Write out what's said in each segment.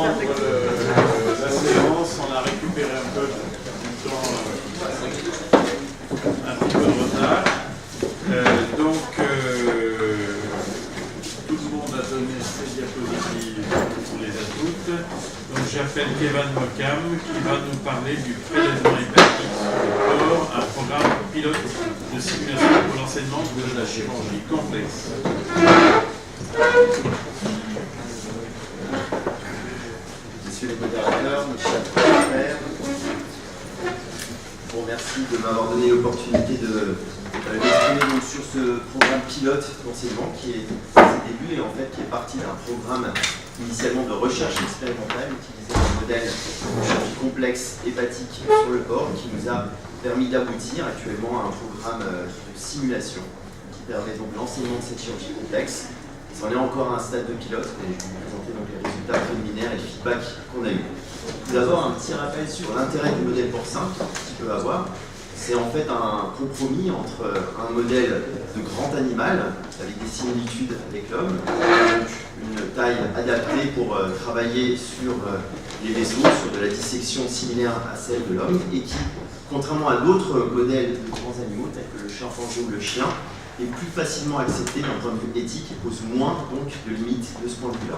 reprendre la séance. On a récupéré un peu du temps, un petit peu de retard. Tout le monde a donné ses diapositives, on les a toutes. Donc j'appelle Kevin Mokam qui va nous parler du prélèvement hépatique pour un programme pilote de simulation pour l'enseignement de la chirurgie complexe. Messieurs les modérateurs, mes chers confrères, je vous remercie de m'avoir donné l'opportunité d'exprimer sur ce programme pilote d'enseignement qui est à ses débuts et en fait qui est parti d'un programme initialement de recherche expérimentale utilisant un modèle de chirurgie complexe hépatique sur le porc qui nous a permis d'aboutir actuellement à un programme de simulation qui permet donc l'enseignement de cette chirurgie complexe. On est encore à un stade de pilote, mais je vais vous présenter donc les résultats préliminaires et le feedback qu'on a eu. Tout d'abord, un petit rappel sur l'intérêt du modèle porcin qu'il peut avoir. C'est en fait un compromis entre un modèle de grand animal, avec des similitudes avec l'homme, donc une taille adaptée pour travailler sur les vaisseaux, sur de la dissection similaire à celle de l'homme, et qui, contrairement à d'autres modèles de grands animaux, tels que le chimpanzé ou le chien, est plus facilement accepté d'un point de vue éthique et pose moins donc de limites de ce point de vue-là.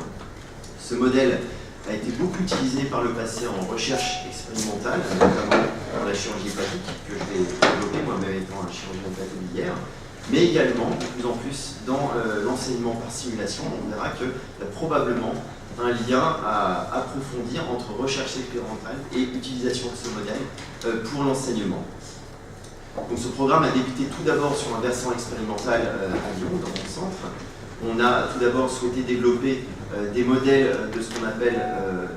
Ce modèle a été beaucoup utilisé par le passé en recherche expérimentale, notamment dans la chirurgie hépatique, que je vais développer moi-même étant un chirurgien hépatobiliaire, mais également de plus en plus dans l'enseignement par simulation. On verra qu'il y a probablement un lien à approfondir entre recherche expérimentale et utilisation de ce modèle pour l'enseignement. Donc ce programme a débuté tout d'abord sur un versant expérimental à Lyon, dans mon centre. On a tout d'abord souhaité développer des modèles de ce qu'on appelle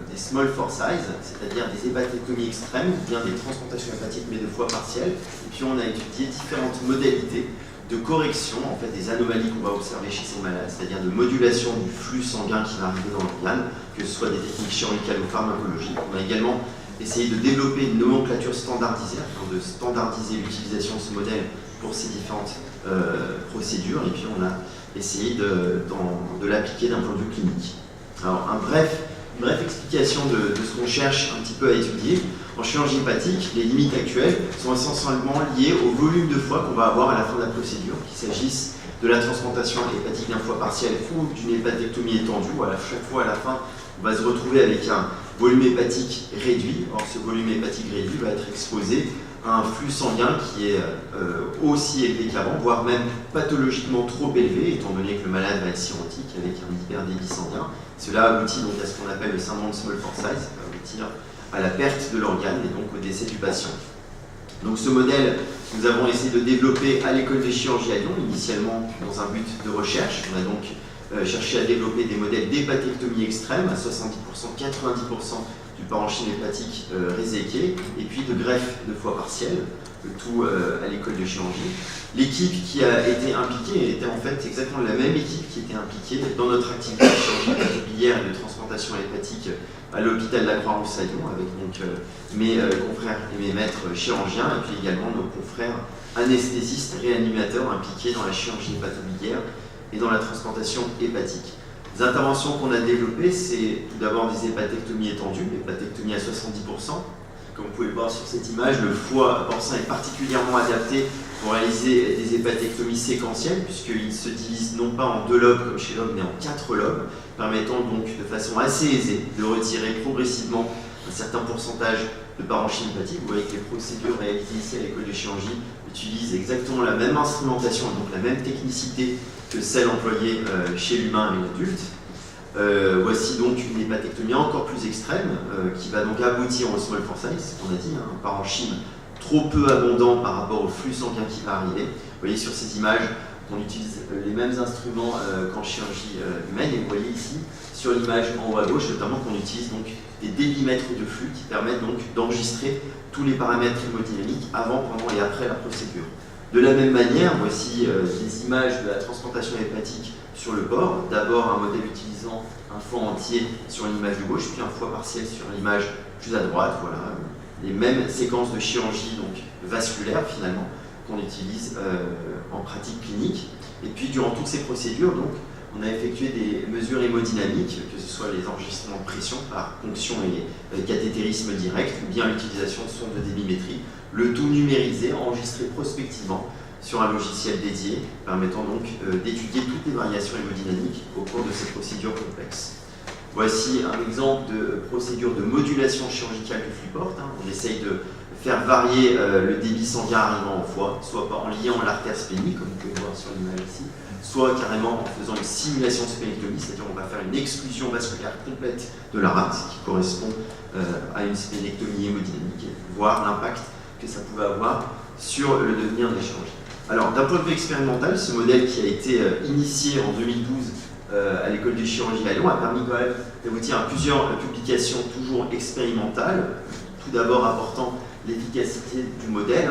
des small for size, c'est-à-dire des hépatectomies extrêmes, ou bien des transplantations hépatiques mais de foie partielle. Et puis on a étudié différentes modalités de correction en fait, des anomalies qu'on va observer chez ces malades, c'est-à-dire de modulation du flux sanguin qui va arriver dans l'organe, que ce soit des techniques chirurgicales ou pharmacologiques. On a également essayer de développer une nomenclature standardisée, afin de standardiser l'utilisation de ce modèle pour ces différentes procédures, et puis on a essayé de l'appliquer d'un point de vue clinique. Alors une brève explication de ce qu'on cherche un petit peu à étudier. En chirurgie hépatique, les limites actuelles sont essentiellement liées au volume de foie qu'on va avoir à la fin de la procédure, qu'il s'agisse de la transplantation hépatique d'un foie partiel ou d'une hépatectomie étendue, où à chaque fois à la fin on va se retrouver avec un volume hépatique réduit. Or, ce volume hépatique réduit va être exposé à un flux sanguin qui est aussi élevé qu'avant, voire même pathologiquement trop élevé, étant donné que le malade va être cirrhotique avec un hyperdébit sanguin. Cela aboutit donc à ce qu'on appelle le syndrome de small for size, ça va aboutir à la perte de l'organe et donc au décès du patient. Donc ce modèle, nous avons essayé de développer à l'école de chirurgie à Lyon, initialement dans un but de recherche. On a donc cherché à développer des modèles d'hépatectomie extrême à 70%, 90% du parenchyme hépatique réséqué, et puis de greffe de foie partiel, le tout à l'école de chirurgie. L'équipe qui a été impliquée était en fait exactement la même équipe qui était impliquée dans notre activité de chirurgie hépatobiliaire et de transplantation hépatique à l'hôpital de la Croix-Rousse à Lyon, avec donc mes confrères et mes maîtres chirurgiens, et puis également nos confrères anesthésistes réanimateurs impliqués dans la chirurgie hépatobiliaire et dans la transplantation hépatique. Les interventions qu'on a développées, c'est tout d'abord des hépatectomies étendues, hépatectomie à 70%. Comme vous pouvez le voir sur cette image, le foie porcin est particulièrement adapté pour réaliser des hépatectomies séquentielles, puisqu'il se divise non pas en 2 lobes comme chez l'homme, mais en 4 lobes, permettant donc de façon assez aisée de retirer progressivement un certain pourcentage de parenchyme hépatique. Vous voyez que les procédures réalisées ici à l'école de chirurgie utilisent exactement la même instrumentation, donc la même technicité que celle employée chez l'humain et l'adulte. Voici donc une hépatectomie encore plus extrême qui va donc aboutir au small for size, on a dit, hein, un parenchyme trop peu abondant par rapport au flux sanguin qui va arriver. Vous voyez sur ces images qu'on utilise les mêmes instruments qu'en chirurgie humaine, et vous voyez ici sur l'image en haut à gauche notamment qu'on utilise donc des débitmètres de flux qui permettent donc d'enregistrer tous les paramètres hémodynamiques avant, pendant et après la procédure. De la même manière, voici des images de la transplantation hépatique sur le porc. D'abord un modèle utilisant un foie entier sur l'image de gauche, puis un foie partiel sur l'image plus à droite. Voilà, les mêmes séquences de chirurgie donc vasculaire finalement qu'on utilise en pratique clinique. Et puis durant toutes ces procédures, donc, on a effectué des mesures hémodynamiques, que ce soit les enregistrements de pression par ponction et cathétérisme direct, ou bien l'utilisation de sondes de débimétrie, le tout numérisé, enregistré prospectivement sur un logiciel dédié, permettant donc d'étudier toutes les variations hémodynamiques au cours de ces procédures complexes. Voici un exemple de procédure de modulation chirurgicale du flux porte. On essaye de faire varier le débit sanguin arrivant au foie, soit en liant l'artère splénique, comme vous pouvez voir sur l'image ici, soit carrément en faisant une simulation de splénectomie, c'est-à-dire on va faire une exclusion vasculaire complète de la rate, qui correspond à une splénectomie hémodynamique, et voir l'impact que ça pouvait avoir sur le devenir des chirurgiens. Alors, d'un point de vue expérimental, ce modèle qui a été initié en 2012 à l'école de chirurgie à Lyon a permis quand même d'aboutir à plusieurs publications toujours expérimentales, tout d'abord apportant l'efficacité du modèle.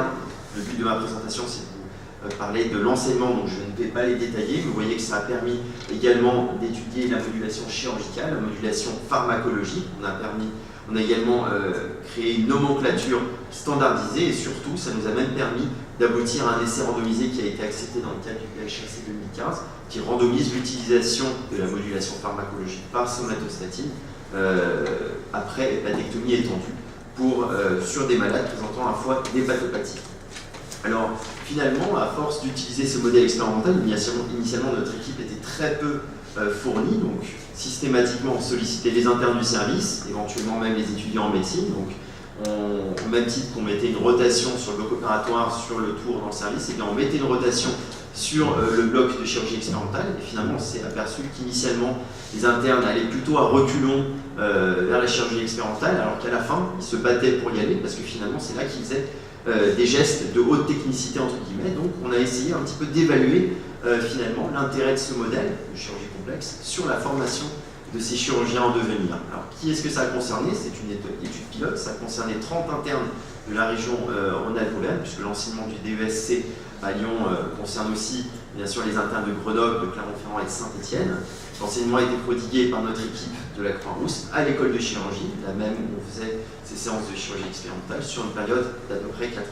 Le but de ma présentation, c'est de vous parler de l'enseignement, donc je ne vais pas les détailler, mais vous voyez que ça a permis également d'étudier la modulation chirurgicale, la modulation pharmacologique. On a également créé une nomenclature standardisée et surtout, ça nous a même permis d'aboutir à un essai randomisé qui a été accepté dans le cadre du PHRC 2015, qui randomise l'utilisation de la modulation pharmacologique par somatostatine après hépatectomie étendue sur des malades présentant à la fois d'hépatopathie. Alors finalement, à force d'utiliser ce modèle expérimental, initialement notre équipe était très peu fournie, donc systématiquement on sollicitait les internes du service, éventuellement même les étudiants en médecine. Donc au même titre qu'on mettait une rotation sur le bloc opératoire, sur le tour dans le service, et bien on mettait une rotation sur le bloc de chirurgie expérimentale, et finalement on s'est aperçu qu'initialement les internes allaient plutôt à reculons vers la chirurgie expérimentale, alors qu'à la fin ils se battaient pour y aller, parce que finalement c'est là qu'ils faisaient des gestes de haute technicité entre guillemets. Donc on a essayé un petit peu d'évaluer finalement l'intérêt de ce modèle de chirurgie complexe sur la formation de ces chirurgiens en devenir. Alors qui est-ce que ça a concerné? C'est une étude pilote, ça a concerné 30 internes de la région Rhône-Alpes-Auvergne, puisque l'enseignement du DESC à Lyon concerne aussi bien sûr les internes de Grenoble, de Clermont-Ferrand et de Saint-Étienne. L'enseignement a été prodigué par notre équipe de la Croix-Rousse à l'école de chirurgie, la même où on faisait ces séances de chirurgie expérimentale sur une période d'à peu près 4 ans.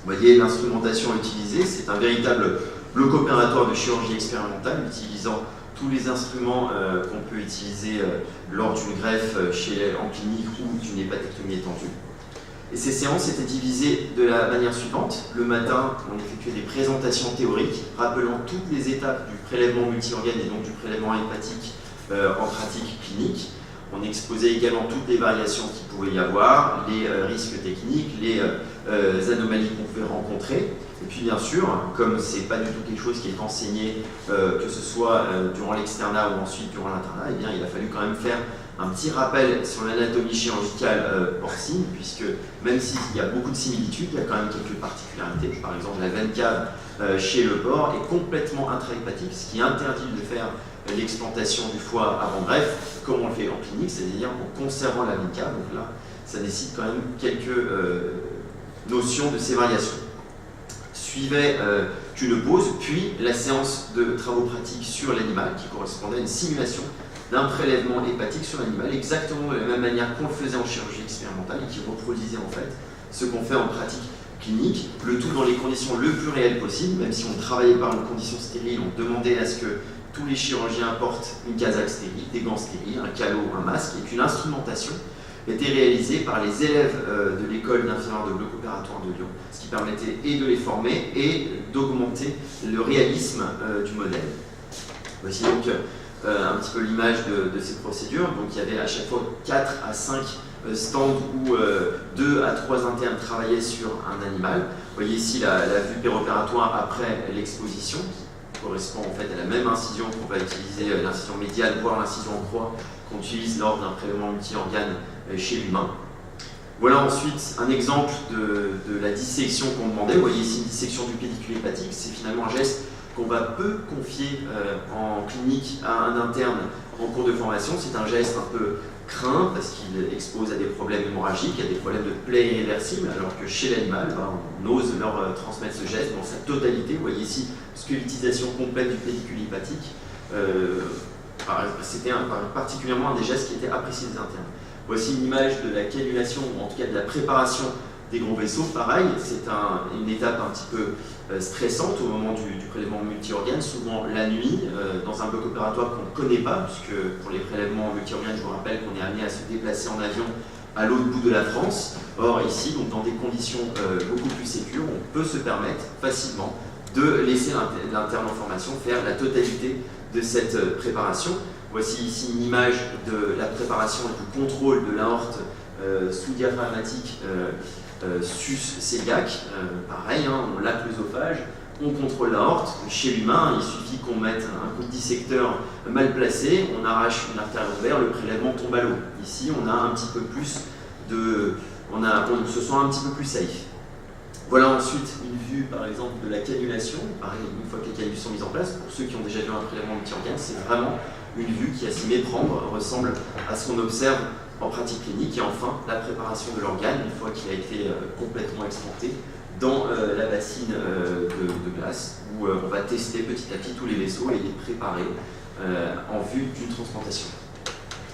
Vous voyez, l'instrumentation utilisée, c'est un véritable bloc opératoire de chirurgie expérimentale utilisant tous les instruments qu'on peut utiliser lors d'une greffe en clinique ou d'une hépatectomie étendue. Et ces séances étaient divisées de la manière suivante. Le matin, on effectuait des présentations théoriques rappelant toutes les étapes du prélèvement multi-organes et donc du prélèvement hépatique en pratique clinique. On exposait également toutes les variations qu'il pouvait y avoir, les risques techniques, les anomalies qu'on pouvait rencontrer. Et puis bien sûr, comme ce n'est pas du tout quelque chose qui est enseigné, que ce soit durant l'externat ou ensuite durant l'internat, eh bien, il a fallu quand même faire un petit rappel sur l'anatomie chirurgicale porcine, puisque même s'il y a beaucoup de similitudes, il y a quand même quelques particularités. Par exemple, la veine cave chez le porc est complètement intrahépatique, ce qui interdit de faire l'explantation du foie avant greffe, comme on le fait en clinique, c'est-à-dire en conservant la veine cave. Donc là, ça nécessite quand même quelques notions de ces variations. Suivait une pause, puis la séance de travaux pratiques sur l'animal, qui correspondait à une simulation d'un prélèvement hépatique sur l'animal, exactement de la même manière qu'on le faisait en chirurgie expérimentale et qui reproduisait en fait ce qu'on fait en pratique clinique, le tout dans les conditions le plus réelles possible. Même si on travaillait par une condition stérile, on demandait à ce que tous les chirurgiens portent une casaque stérile, des gants stériles, un calot, un masque, et qu'une instrumentation était réalisée par les élèves de l'école d'infirmières de bloc opératoire de Lyon, ce qui permettait et de les former et d'augmenter le réalisme du modèle. Voici donc un petit peu l'image de ces procédures. Donc il y avait à chaque fois 4 à 5 stands où 2 à 3 internes travaillaient sur un animal. Vous voyez ici la vue péropératoire après l'exposition, qui correspond en fait à la même incision qu'on va utiliser, l'incision médiane, voire l'incision en croix, qu'on utilise lors d'un prélèvement multi-organes chez l'humain. Voilà ensuite un exemple de la dissection qu'on demandait. Vous voyez ici une dissection du pédicule hépatique. C'est finalement un geste qu'on va peu confier en clinique à un interne en cours de formation. C'est un geste un peu craint parce qu'il expose à des problèmes hémorragiques, à des problèmes de plaie irréversibles, alors que chez l'animal, on ose leur transmettre ce geste dans sa totalité. Vous voyez ici squelettisation complète du pédicule hépatique. C'était particulièrement un des gestes qui était apprécié des internes. Voici une image de la cannulation, ou en tout cas de la préparation des gros vaisseaux, pareil, c'est une étape un petit peu stressante au moment du prélèvement multi-organes, souvent la nuit, dans un bloc opératoire qu'on ne connaît pas, puisque pour les prélèvements multi-organes, je vous rappelle qu'on est amené à se déplacer en avion à l'autre bout de la France. Or ici, donc dans des conditions beaucoup plus sécures, on peut se permettre facilement de laisser l'interne en formation faire la totalité de cette préparation. Voici ici une image de la préparation et du contrôle de l'aorte sous-diaphragmatique sus-cœliaque. Pareil, hein, on laque l'œsophage, on contrôle l'aorte. Chez l'humain, il suffit qu'on mette un coup de dissecteur mal placé, on arrache une artère lombaire, le prélèvement tombe à l'eau. Ici, on a un petit peu plus on se sent un petit peu plus safe. Voilà ensuite une vue, par exemple, de la cannulation. Pareil, une fois que les canules sont mises en place, pour ceux qui ont déjà vu un prélèvement multi-organes, c'est vraiment une vue qui, à s'y méprendre, ressemble à ce qu'on observe en pratique clinique. Et enfin, la préparation de l'organe, une fois qu'il a été complètement exporté, dans la bassine de glace, où on va tester petit à petit tous les vaisseaux et les préparer en vue d'une transplantation.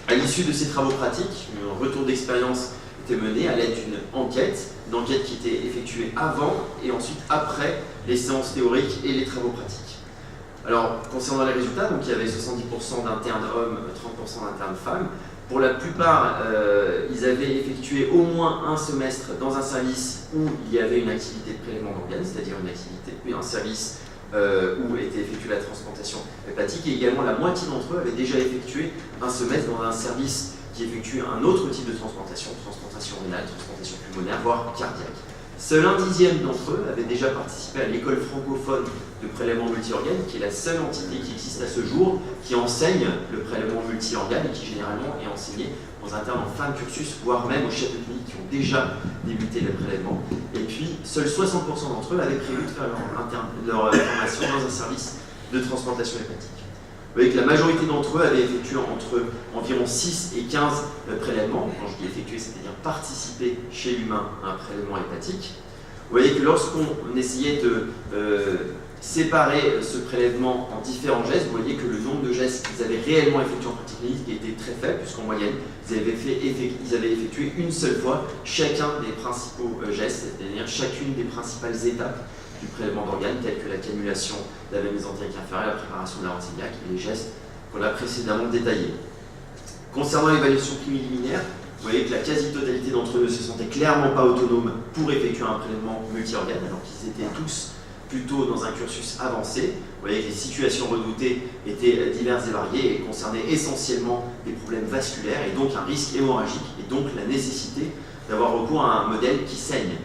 À l'issue de ces travaux pratiques, un retour d'expérience était mené à l'aide d'une enquête, une enquête qui était effectuée avant et ensuite après les séances théoriques et les travaux pratiques. Alors, concernant les résultats, donc il y avait 70% d'internes hommes, 30% d'internes femmes. Pour la plupart, ils avaient effectué au moins un semestre dans un service où il y avait une activité de prélèvement d'organes, c'est-à-dire un service où était effectuée la transplantation hépatique, et également la moitié d'entre eux avaient déjà effectué un semestre dans un service qui effectue un autre type de transplantation rénale, transplantation pulmonaire, voire cardiaque. Seul un dixième d'entre eux avait déjà participé à l'école francophone de prélèvement multi-organes, qui est la seule entité qui existe à ce jour, qui enseigne le prélèvement multi-organes et qui généralement est enseigné aux internes en fin de cursus, voire même aux chefs de clinique qui ont déjà débuté le prélèvement. Et puis, seuls 60% d'entre eux avaient prévu de faire leur formation dans un service de transplantation hépatique. Vous voyez que la majorité d'entre eux avaient effectué entre environ 6 et 15 prélèvements. Quand je dis effectuer, c'est-à-dire participer chez l'humain à un prélèvement hépatique. Vous voyez que lorsqu'on essayait de séparer ce prélèvement en différents gestes, vous voyez que le nombre de gestes qu'ils avaient réellement effectués en pratique clinique était très faible, puisqu'en moyenne, ils avaient effectué une seule fois chacun des principaux gestes, c'est-à-dire chacune des principales étapes du prélèvement d'organes, telles que la cannulation de la veine mésentérique inférieure, la préparation de la rente cœliaque et les gestes qu'on a précédemment détaillés. Concernant l'évaluation préliminaire, vous voyez que la quasi-totalité d'entre eux ne se sentaient clairement pas autonomes pour effectuer un prélèvement multi-organes, alors qu'ils étaient tous plutôt dans un cursus avancé. Vous voyez que les situations redoutées étaient diverses et variées et concernaient essentiellement des problèmes vasculaires et donc un risque hémorragique et donc la nécessité d'avoir recours à un modèle qui saigne.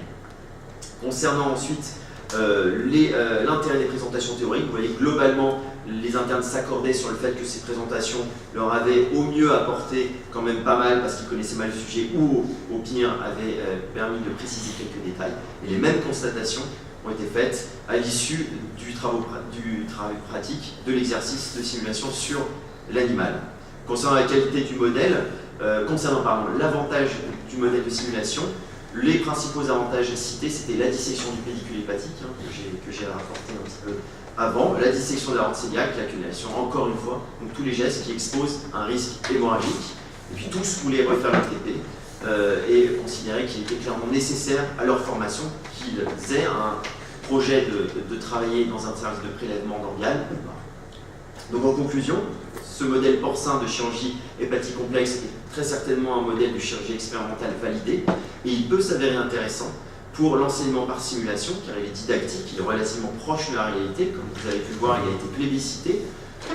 Concernant ensuite l'intérêt des présentations théoriques, vous voyez que globalement les internes s'accordaient sur le fait que ces présentations leur avaient au mieux apporté quand même pas mal parce qu'ils connaissaient mal le sujet ou au pire avaient permis de préciser quelques détails. Et les mêmes constatations ont été faites à l'issue du travail pratique de l'exercice de simulation sur l'animal. Concernant la qualité du modèle, concernant l'avantage du modèle de simulation, les principaux avantages cités, c'était la dissection du pédicule hépatique, hein, que j'ai rapporté un petit peu avant, la dissection de la rente cœliaque, la cannulation, encore une fois, donc tous les gestes qui exposent un risque hémorragique. Et puis tous voulaient refaire le TP et considéraient qu'il était clairement nécessaire à leur formation qu'ils aient un projet de travailler dans un service de prélèvement d'organes. Donc en conclusion, ce modèle porcin de chirurgie hépatique complexe est très certainement un modèle de chirurgie expérimentale validé et il peut s'avérer intéressant pour l'enseignement par simulation car il est didactique, il est relativement proche de la réalité, comme vous avez pu le voir, il a été plébiscité.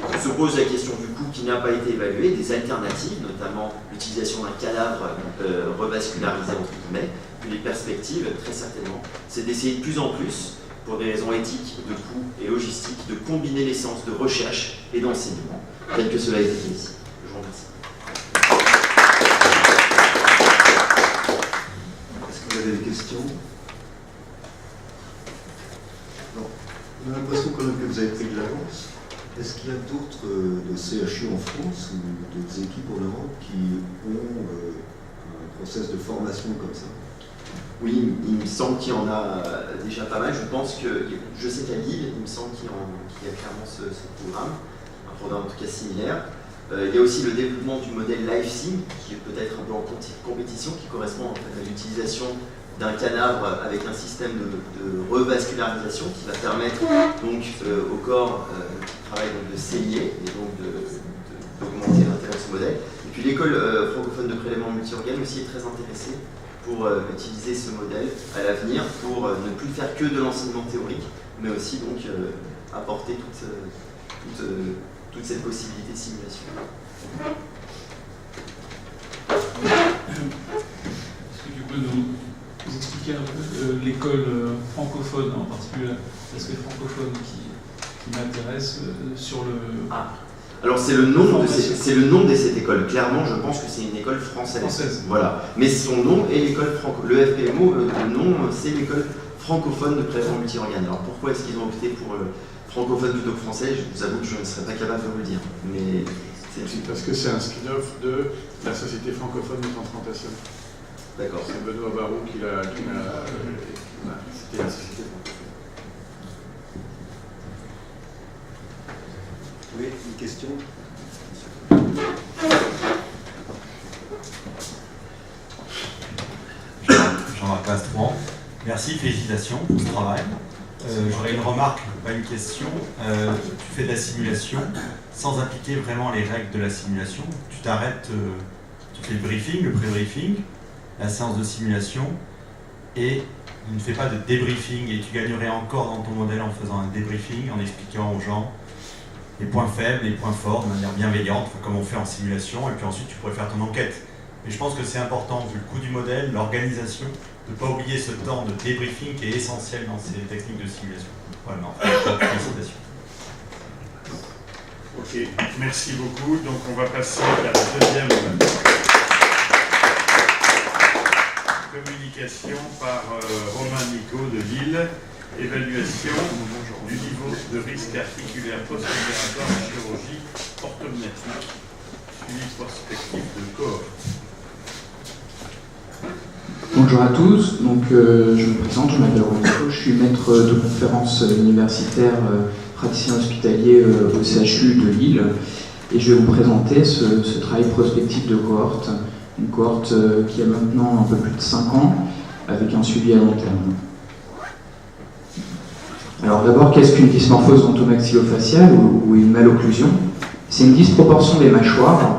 On se pose la question du coût qui n'a pas été évalué, des alternatives, notamment l'utilisation d'un cadavre revascularisé entre guillemets, puis les perspectives, très certainement, c'est d'essayer de plus en plus, pour des raisons éthiques, de coûts et logistiques, de combiner les séances de recherche et d'enseignement, tel que cela a été fait ici. Je vous remercie. Est-ce que vous avez des questions? Non. On a l'impression quand même que vous avez pris de l'avance. Est-ce qu'il y a d'autres de CHU en France ou d'autres équipes en Europe qui ont un process de formation comme ça? Oui, il me semble qu'il y en a déjà pas mal. Je pense que, je sais qu'à Lille, il me semble qu'il y a clairement ce programme, un programme en tout cas similaire. Il y a aussi le développement du modèle LiveSim, qui est peut-être un peu en compétition, qui correspond en fait à l'utilisation d'un canard avec un système de revascularisation qui va permettre donc au corps qui travaille donc, de saigner et donc d'augmenter l'intérêt de ce modèle. Et puis l'école francophone de prélèvement multi-organes aussi est très intéressée pour utiliser ce modèle à l'avenir pour ne plus faire que de l'enseignement théorique, mais aussi donc apporter toute cette possibilité de simulation. Est-ce que tu peux nous expliquer un peu l'école francophone, en particulier l'aspect francophone qui m'intéresse sur le... Alors c'est le nom de cette école. Clairement, je pense que c'est une école française. Voilà. Mais son nom est l'école le FPMO, le nom c'est l'école francophone de prélèvement multi-organes. Alors pourquoi est-ce qu'ils ont opté pour francophone plutôt que français? Je vous avoue que je ne serais pas capable de vous le dire. Mais c'est parce que c'est un spin-off de la Société francophone de transplantation. D'accord. C'est Benoît Barou qui l'a c'était la Société francophone. Oui, une question? Jean-Marc Pastron. Merci, félicitations pour ce travail. J'aurais une remarque, pas une question. Tu fais de la simulation sans appliquer vraiment les règles de la simulation. Tu t'arrêtes, tu fais le briefing, le pré-briefing, la séance de simulation, et tu ne fais pas de débriefing, et tu gagnerais encore dans ton modèle en faisant un débriefing, en expliquant aux gens les points faibles, les points forts, de manière bienveillante, comme on fait en simulation, et puis ensuite tu pourrais faire ton enquête. Mais je pense que c'est important, vu le coût du modèle, l'organisation, de ne pas oublier ce temps de débriefing qui est essentiel dans ces techniques de simulation. Voilà, félicitations. Ok, merci beaucoup. Donc on va passer à la deuxième communication par Romain Nico de Lille. Évaluation du niveau de risque articulaire post-opératoire en chirurgie orthognatique, suivi prospectif de corps. Bonjour à tous, donc je me présente, je m'appelle Romain Nico, je suis maître de conférences universitaire, praticien hospitalier au CHU de Lille, et je vais vous présenter ce travail prospectif de cohorte, une cohorte qui a maintenant un peu plus de 5 ans, avec un suivi à long terme. Alors d'abord, qu'est-ce qu'une dysmorphose dentomaxillofaciale ou une malocclusion? C'est une disproportion des mâchoires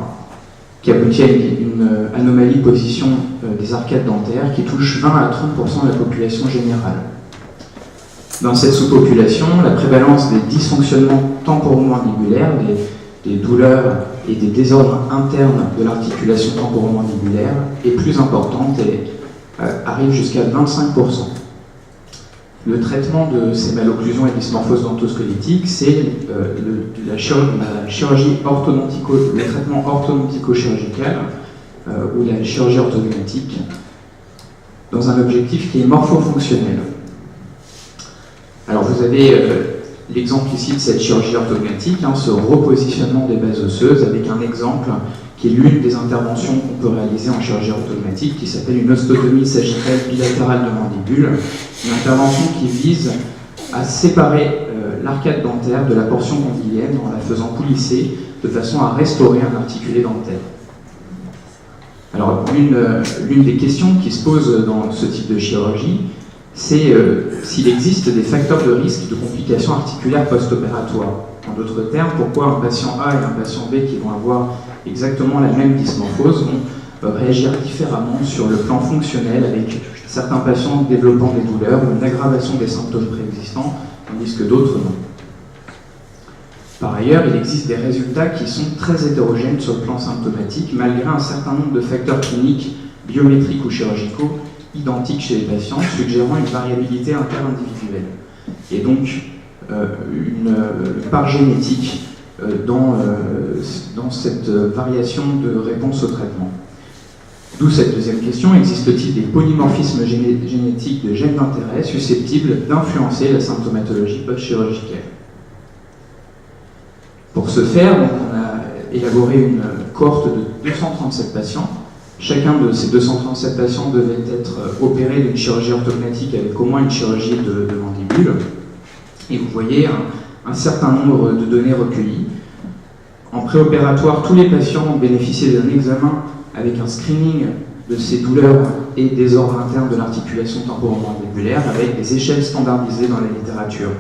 qui aboutit à une anomalie de position des arcades dentaires qui touche 20 à 30% de la population générale. Dans cette sous-population, la prévalence des dysfonctionnements temporomandibulaires, des douleurs et des désordres internes de l'articulation temporomandibulaire est plus importante et arrive jusqu'à 25%. Le traitement de ces malocclusions et dysmorphoses dentosquelettiques, c'est le traitement orthodontico-chirurgical ou la chirurgie orthodontique dans un objectif qui est morphofonctionnel. Alors vous avez l'exemple ici de cette chirurgie orthodontique, ce repositionnement des bases osseuses avec un exemple qui est l'une des interventions qu'on peut réaliser en chirurgie orthodontique qui s'appelle une ostotomie sagittale bilatérale de mandibule, une intervention qui vise à séparer l'arcade dentaire de la portion ganglienne en la faisant coulisser de façon à restaurer un articulé dentaire. Alors l'une des questions qui se posent dans ce type de chirurgie, c'est s'il existe des facteurs de risque de complications articulaires post-opératoires. En d'autres termes, pourquoi un patient A et un patient B qui vont avoir exactement la même dysmorphose vont réagir différemment sur le plan fonctionnel, avec certains patients développant des douleurs ou une aggravation des symptômes préexistants, tandis que d'autres non. Par ailleurs, il existe des résultats qui sont très hétérogènes sur le plan symptomatique, malgré un certain nombre de facteurs cliniques, biométriques ou chirurgicaux, identiques chez les patients, suggérant une variabilité interindividuelle. Et donc, une part génétique dans cette variation de réponse au traitement. D'où cette deuxième question, existe-t-il des polymorphismes génétiques de gènes d'intérêt susceptibles d'influencer la symptomatologie post-chirurgicale? Pour ce faire, donc, on a élaboré une cohorte de 237 patients. Chacun de ces 237 patients devait être opéré d'une chirurgie orthognatique avec au moins une chirurgie de mandibule. Et vous voyez un certain nombre de données recueillies. En préopératoire, tous les patients ont bénéficié d'un examen avec un screening de ces douleurs et désordres internes de l'articulation temporomandibulaire avec des échelles standardisées dans la littérature.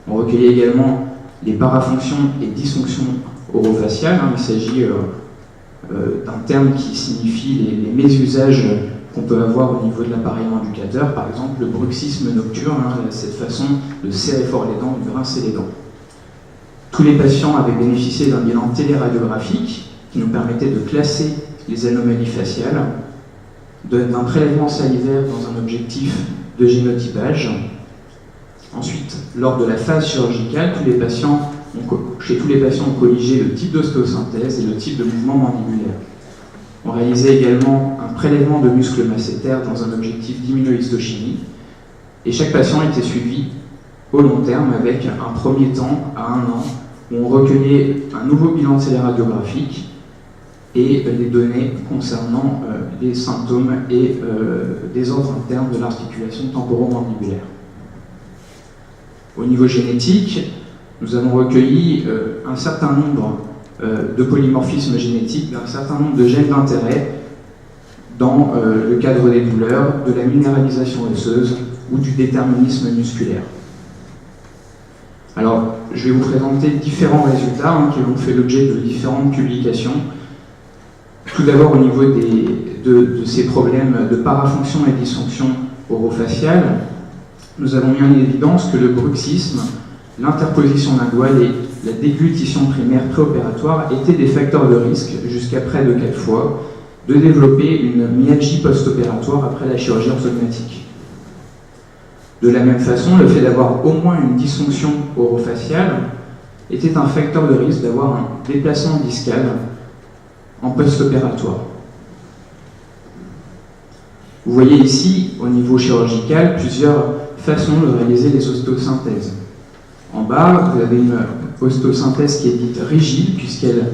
On recueillait également les parafonctions et dysfonctions orofaciales. Il s'agit d'un terme qui signifie les mésusages qu'on peut avoir au niveau de l'appareillement éducateur, par exemple le bruxisme nocturne, cette façon de serrer fort les dents, de grincer les dents. Tous les patients avaient bénéficié d'un bilan téléradiographique qui nous permettait de classer les anomalies faciales, d'un prélèvement salivaire dans un objectif de génotypage. Ensuite, lors de la phase chirurgicale, chez tous les patients, on corrigeait le type d'ostéosynthèse et le type de mouvement mandibulaire. On réalisait également un prélèvement de muscles massétaires dans un objectif d'immunohistochimie, et chaque patient était suivi au long terme avec un premier temps à 1 an où on recueillait un nouveau bilan téléradiographique et les données concernant les symptômes et désordres internes de l'articulation temporomandibulaire. Au niveau génétique, nous avons recueilli un certain nombre de polymorphismes génétiques d'un certain nombre de gènes d'intérêt dans le cadre des douleurs, de la minéralisation osseuse ou du déterminisme musculaire. Alors, je vais vous présenter différents résultats qui ont fait l'objet de différentes publications. Tout d'abord, au niveau de ces problèmes de parafonction et dysfonction orofaciale, nous avons mis en évidence que le bruxisme, l'interposition linguale et la déglutition primaire préopératoire étaient des facteurs de risque, jusqu'à près de 4 fois, de développer une myalgie post-opératoire après la chirurgie orthodontique. De la même façon, le fait d'avoir au moins une dysfonction orofaciale était un facteur de risque d'avoir un déplacement discal en post-opératoire. Vous voyez ici, au niveau chirurgical, plusieurs façons de réaliser les ostéosynthèses. En bas, vous avez une ostéosynthèse qui est dite rigide, puisqu'elle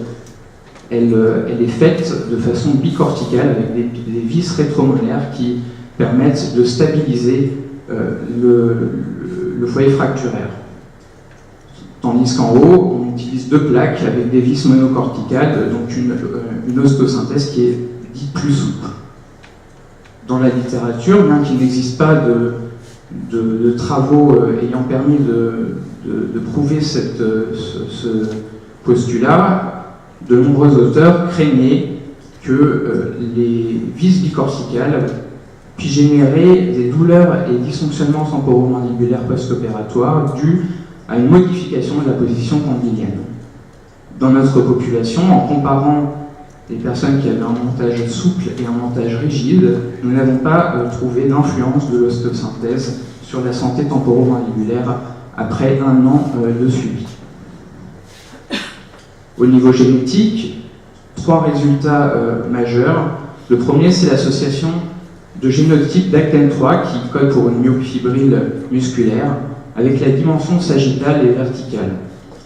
est faite de façon bicorticale, avec des vis rétromolaires qui permettent de stabiliser le foyer fracturaire. Tandis qu'en haut, on utilise 2 plaques avec des vis monocorticales, donc une ostéosynthèse qui est dite plus souple. Dans la littérature, bien qu'il n'existe pas de travaux ayant permis de prouver ce postulat, de nombreux auteurs craignaient que les vis bicorticales puissent générer des douleurs et dysfonctionnements temporomandibulaires post-opératoires dus à une modification de la position condylienne. Dans notre population, en comparant les personnes qui avaient un montage souple et un montage rigide, nous n'avons pas trouvé d'influence de l'ostéosynthèse sur la santé temporomandibulaire après 1 an de suivi. Au niveau génétique, 3 résultats majeurs. Le premier, c'est l'association de génotypes d'ACTN3 qui code pour une myopie fibrile musculaire avec la dimension sagittale et verticale.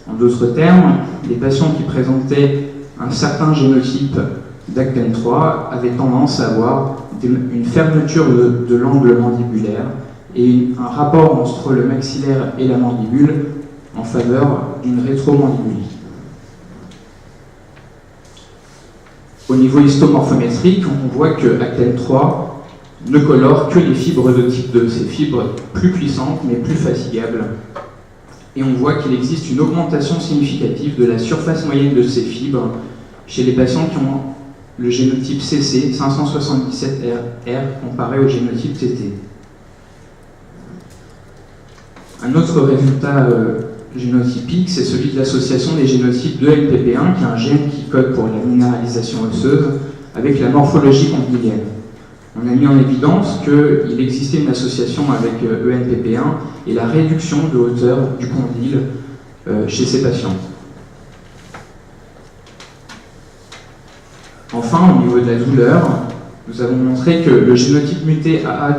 En d'autres termes, les patients qui présentaient un certain génotype d'ACTN3 avaient tendance à avoir une fermeture de l'angle mandibulaire et un rapport entre le maxillaire et la mandibule en faveur d'une rétromandibulie. Au niveau histomorphométrique, on voit que ACTN3 ne colore que les fibres de type 2, ces fibres plus puissantes mais plus fatigables. Et on voit qu'il existe une augmentation significative de la surface moyenne de ces fibres chez les patients qui ont le génotype CC 577R comparé au génotype TT. Un autre résultat génotypique, c'est celui de l'association des génotypes de ENPP1, qui est un gène qui code pour la minéralisation osseuse, avec la morphologie condylienne. On a mis en évidence qu'il existait une association avec ENPP1 et la réduction de hauteur du condyle chez ces patients. Enfin, au niveau de la douleur, nous avons montré que le génotype muté AA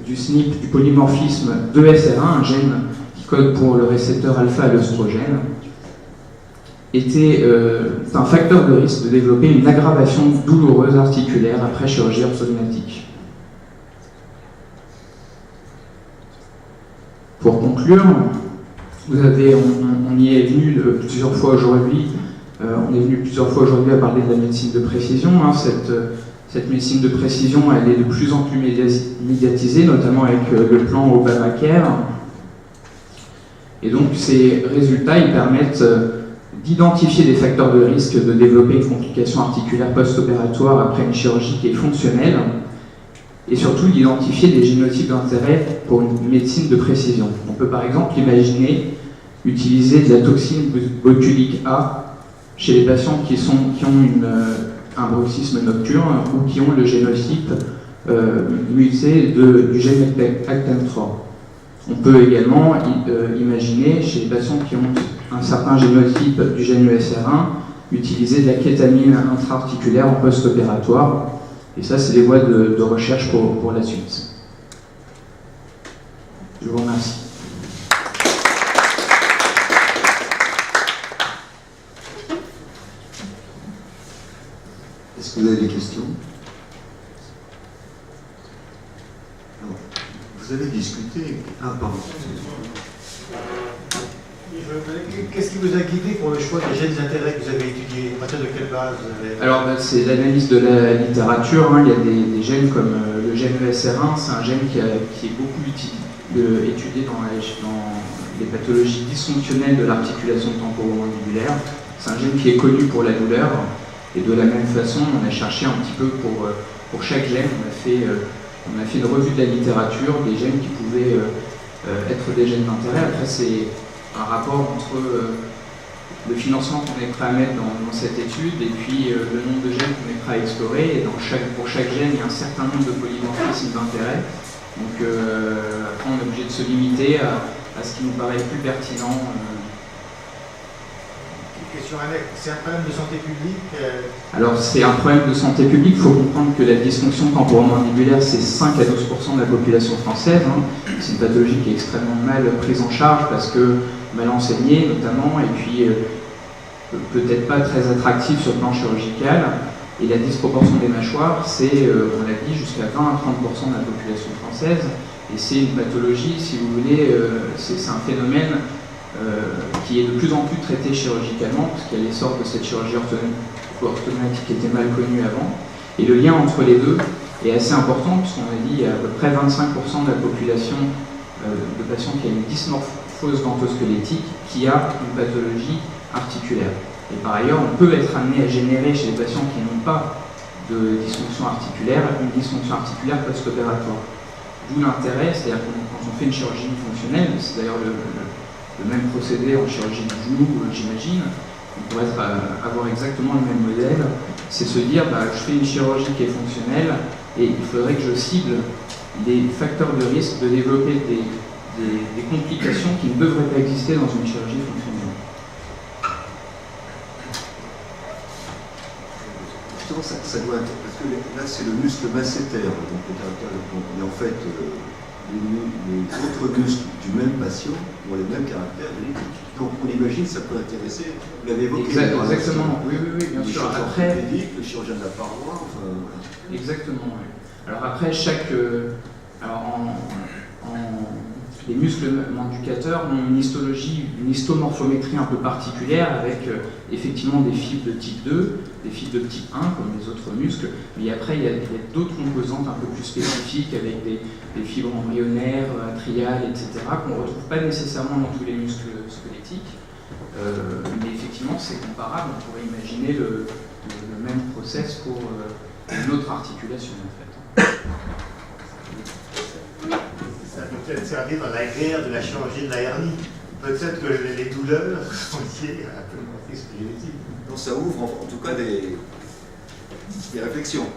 du SNP du polymorphisme 2SR1, un gène qui code pour le récepteur alpha à l'œstrogène, était un facteur de risque de développer une aggravation douloureuse articulaire après chirurgie orthodontique. Pour conclure, on y est venu plusieurs fois aujourd'hui. On est venu plusieurs fois aujourd'hui à parler de la médecine de précision, cette Cette médecine de précision, elle est de plus en plus médiatisée, notamment avec le plan Obamacare. Et donc ces résultats, ils permettent d'identifier des facteurs de risque de développer une complication articulaire post-opératoire après une chirurgie qui est fonctionnelle, et surtout d'identifier des génotypes d'intérêt pour une médecine de précision. On peut par exemple imaginer utiliser de la toxine botulique A chez les patients qui ont un bruxisme nocturne ou qui ont le génotype muté du gène ACTM3. On peut également imaginer chez les patients qui ont un certain génotype du gène USR1 utiliser de la kétamine intra-articulaire en post-opératoire. Et ça, c'est des voies de recherche pour la suite. Je vous remercie. Est-ce que vous avez des questions? Alors, vous avez discuté. Ah, pardon. Qu'est-ce qui vous a guidé pour le choix des gènes d'intérêt que vous avez étudiés? À partir de quelle base vous avez... Alors, c'est l'analyse de la littérature. Hein. Il y a des gènes comme le gène ESR1, c'est un gène qui est beaucoup étudié dans les pathologies dysfonctionnelles de l'articulation temporomandibulaire. C'est un gène qui est connu pour la douleur. Et de la même façon, on a cherché un petit peu pour chaque gène. On a fait une revue de la littérature des gènes qui pouvaient être des gènes d'intérêt. Après, c'est un rapport entre le financement qu'on est prêt à mettre dans cette étude et puis le nombre de gènes qu'on est prêt à explorer. Et pour chaque gène, il y a un certain nombre de polymorphismes d'intérêt. Donc après, on est obligé de se limiter à ce qui nous paraît plus pertinent. Question annexe, c'est un problème de santé publique Alors c'est un problème de santé publique. Il faut comprendre que la dysfonction temporomandibulaire, c'est 5 à 12% de la population française. Hein. C'est une pathologie qui est extrêmement mal prise en charge parce que mal enseignée notamment, et puis peut-être pas très attractive sur le plan chirurgical. Et la disproportion des mâchoires, c'est, on l'a dit, jusqu'à 20 à 30% de la population française. Et c'est une pathologie, si vous voulez, c'est un phénomène qui est de plus en plus traité chirurgicalement, parce qu'il y a l'essor de cette chirurgie orthognathique qui était mal connue avant. Et le lien entre les deux est assez important, puisqu'on a dit qu'il y a à peu près 25% de la population de patients qui a une dysmorphose dentosquelettique qui a une pathologie articulaire. Et par ailleurs, on peut être amené à générer chez les patients qui n'ont pas de dysfonction articulaire une dysfonction articulaire post-opératoire. D'où l'intérêt, c'est-à-dire que quand on fait une chirurgie fonctionnelle, c'est d'ailleurs le même procédé en chirurgie du genou, j'imagine, on pourrait avoir exactement le même modèle, c'est se dire, je fais une chirurgie qui est fonctionnelle et il faudrait que je cible les facteurs de risque de développer des complications qui ne devraient pas exister dans une chirurgie fonctionnelle. Justement, ça doit être, parce que là c'est le muscle masséter, donc le caractère, et en fait les autres muscles du même patient ont les mêmes caractères génétiques. Donc on imagine ça peut intéresser, vous l'avez évoqué. Exactement, oui, bien sûr. Après, le chirurgien de la paroi, enfin... Exactement, oui. Alors après, les muscles manducateurs ont une histologie, une histomorphométrie un peu particulière avec effectivement des fibres de type 2, des fibres de type 1 comme les autres muscles, mais après il y a d'autres composantes un peu plus spécifiques avec des fibres embryonnaires, atriales, etc. qu'on ne retrouve pas nécessairement dans tous les muscles squelettiques, mais effectivement c'est comparable, on pourrait imaginer le même process pour une autre articulation en fait. Ça peut peut-être servir dans la guerre de la chirurgie de la hernie. Peut-être que les douleurs sont liées à un polymorphisme génétique. Donc ça ouvre en tout cas des réflexions.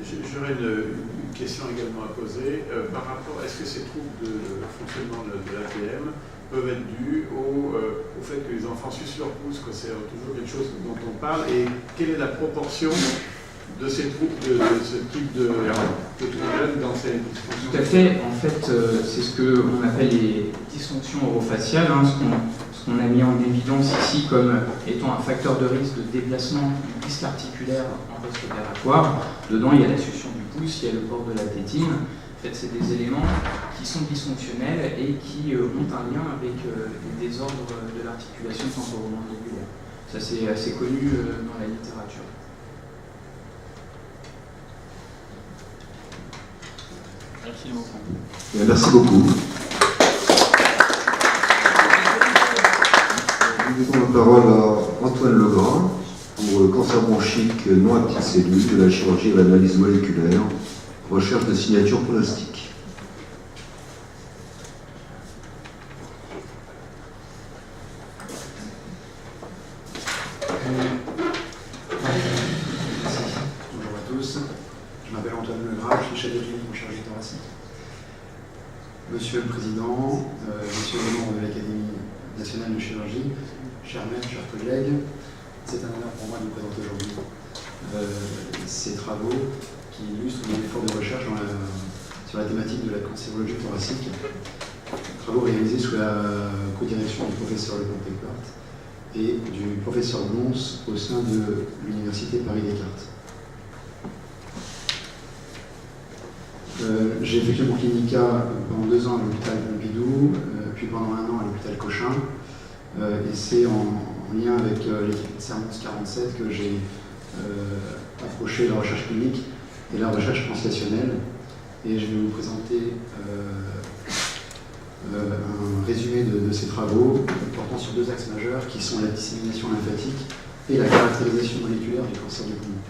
J'aurais une question également à poser. Par rapport, est-ce que ces troubles de fonctionnement de l'ATM peuvent être dus au fait que les enfants sucent leur pouce, que c'est toujours quelque chose dont on parle, et quelle est la proportion de ces troubles, de ce type de troubles dans ces dysfonctions? Tout à fait. En fait, c'est ce qu'on appelle les dysfonctions orofaciales, hein, ce qu'on a mis en évidence ici comme étant un facteur de risque de déplacement du disque articulaire en post-opératoire. Dedans, il y a la succion du pouce, il y a le port de la tétine. En fait, c'est des éléments qui sont dysfonctionnels et qui ont un lien avec les désordres de l'articulation temporomandibulaire. Ça, c'est assez connu dans la littérature. infiniment. Bien, merci beaucoup. Nous donnons la parole à Antoine Legrand pour le cancer bronchique non à petites cellules, de la chirurgie et l'analyse moléculaire, recherche de signatures pronostiques. Bonjour à tous, je m'appelle Antoine Legrand, je suis chef de clinique en chirurgie thoracique. Monsieur le Président, Monsieur le membre de l'Académie nationale de chirurgie, chers maîtres, chers collègues, c'est un honneur pour moi de vous présenter aujourd'hui ces travaux qui illustrent mon effort de recherche sur la thématique de la cancérologie thoracique. Travaux réalisés sous la co-direction du professeur Lecomte-Eckbart et du professeur Blons au sein de l'Université Paris-Descartes. J'ai effectué mon clinica pendant 2 ans à l'hôpital Pompidou, puis pendant 1 an à l'hôpital Cochin. Et c'est en lien avec l'équipe de Sermons 47 que j'ai approché la recherche clinique et la recherche translationnelle. Et je vais vous présenter un résumé de ces travaux portant sur 2 axes majeurs qui sont la dissémination lymphatique et la caractérisation moléculaire du cancer du poumon.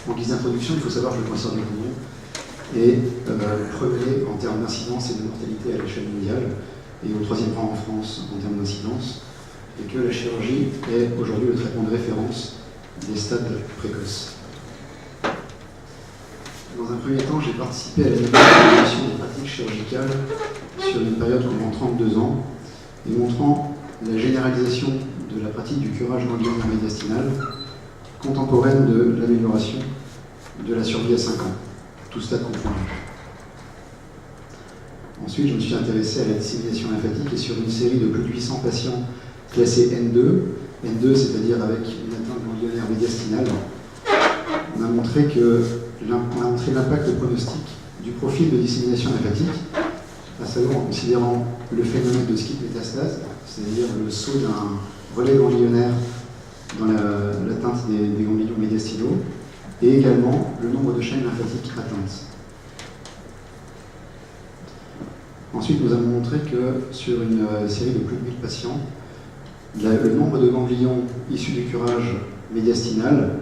En guise d'introduction, il faut savoir que le cancer du poumon est premier en termes d'incidence et de mortalité à l'échelle mondiale et au 3e rang en France en termes d'incidence, et que la chirurgie est aujourd'hui le traitement de référence des stades précoces. Dans un premier temps, j'ai participé à l'évaluation des pratiques chirurgicales sur une période couvrant 32 ans et montrant la généralisation de la pratique du curage ganglionnaire médiastinal contemporaine de l'amélioration de la survie à 5 ans, tout stade confondu. Ensuite, je me suis intéressé à la dissémination lymphatique et sur une série de plus de 800 patients classés N2, c'est-à-dire avec une atteinte ganglionnaire médiastinale, on a montré l'impact pronostique du profil de dissémination lymphatique, à savoir en considérant le phénomène de skip métastase, c'est-à-dire le saut d'un relais ganglionnaire dans l'atteinte des ganglions médiastinaux, et également le nombre de chaînes lymphatiques atteintes. Ensuite, nous avons montré que sur une série de plus de 1000 patients, le nombre de ganglions issus du curage médiastinal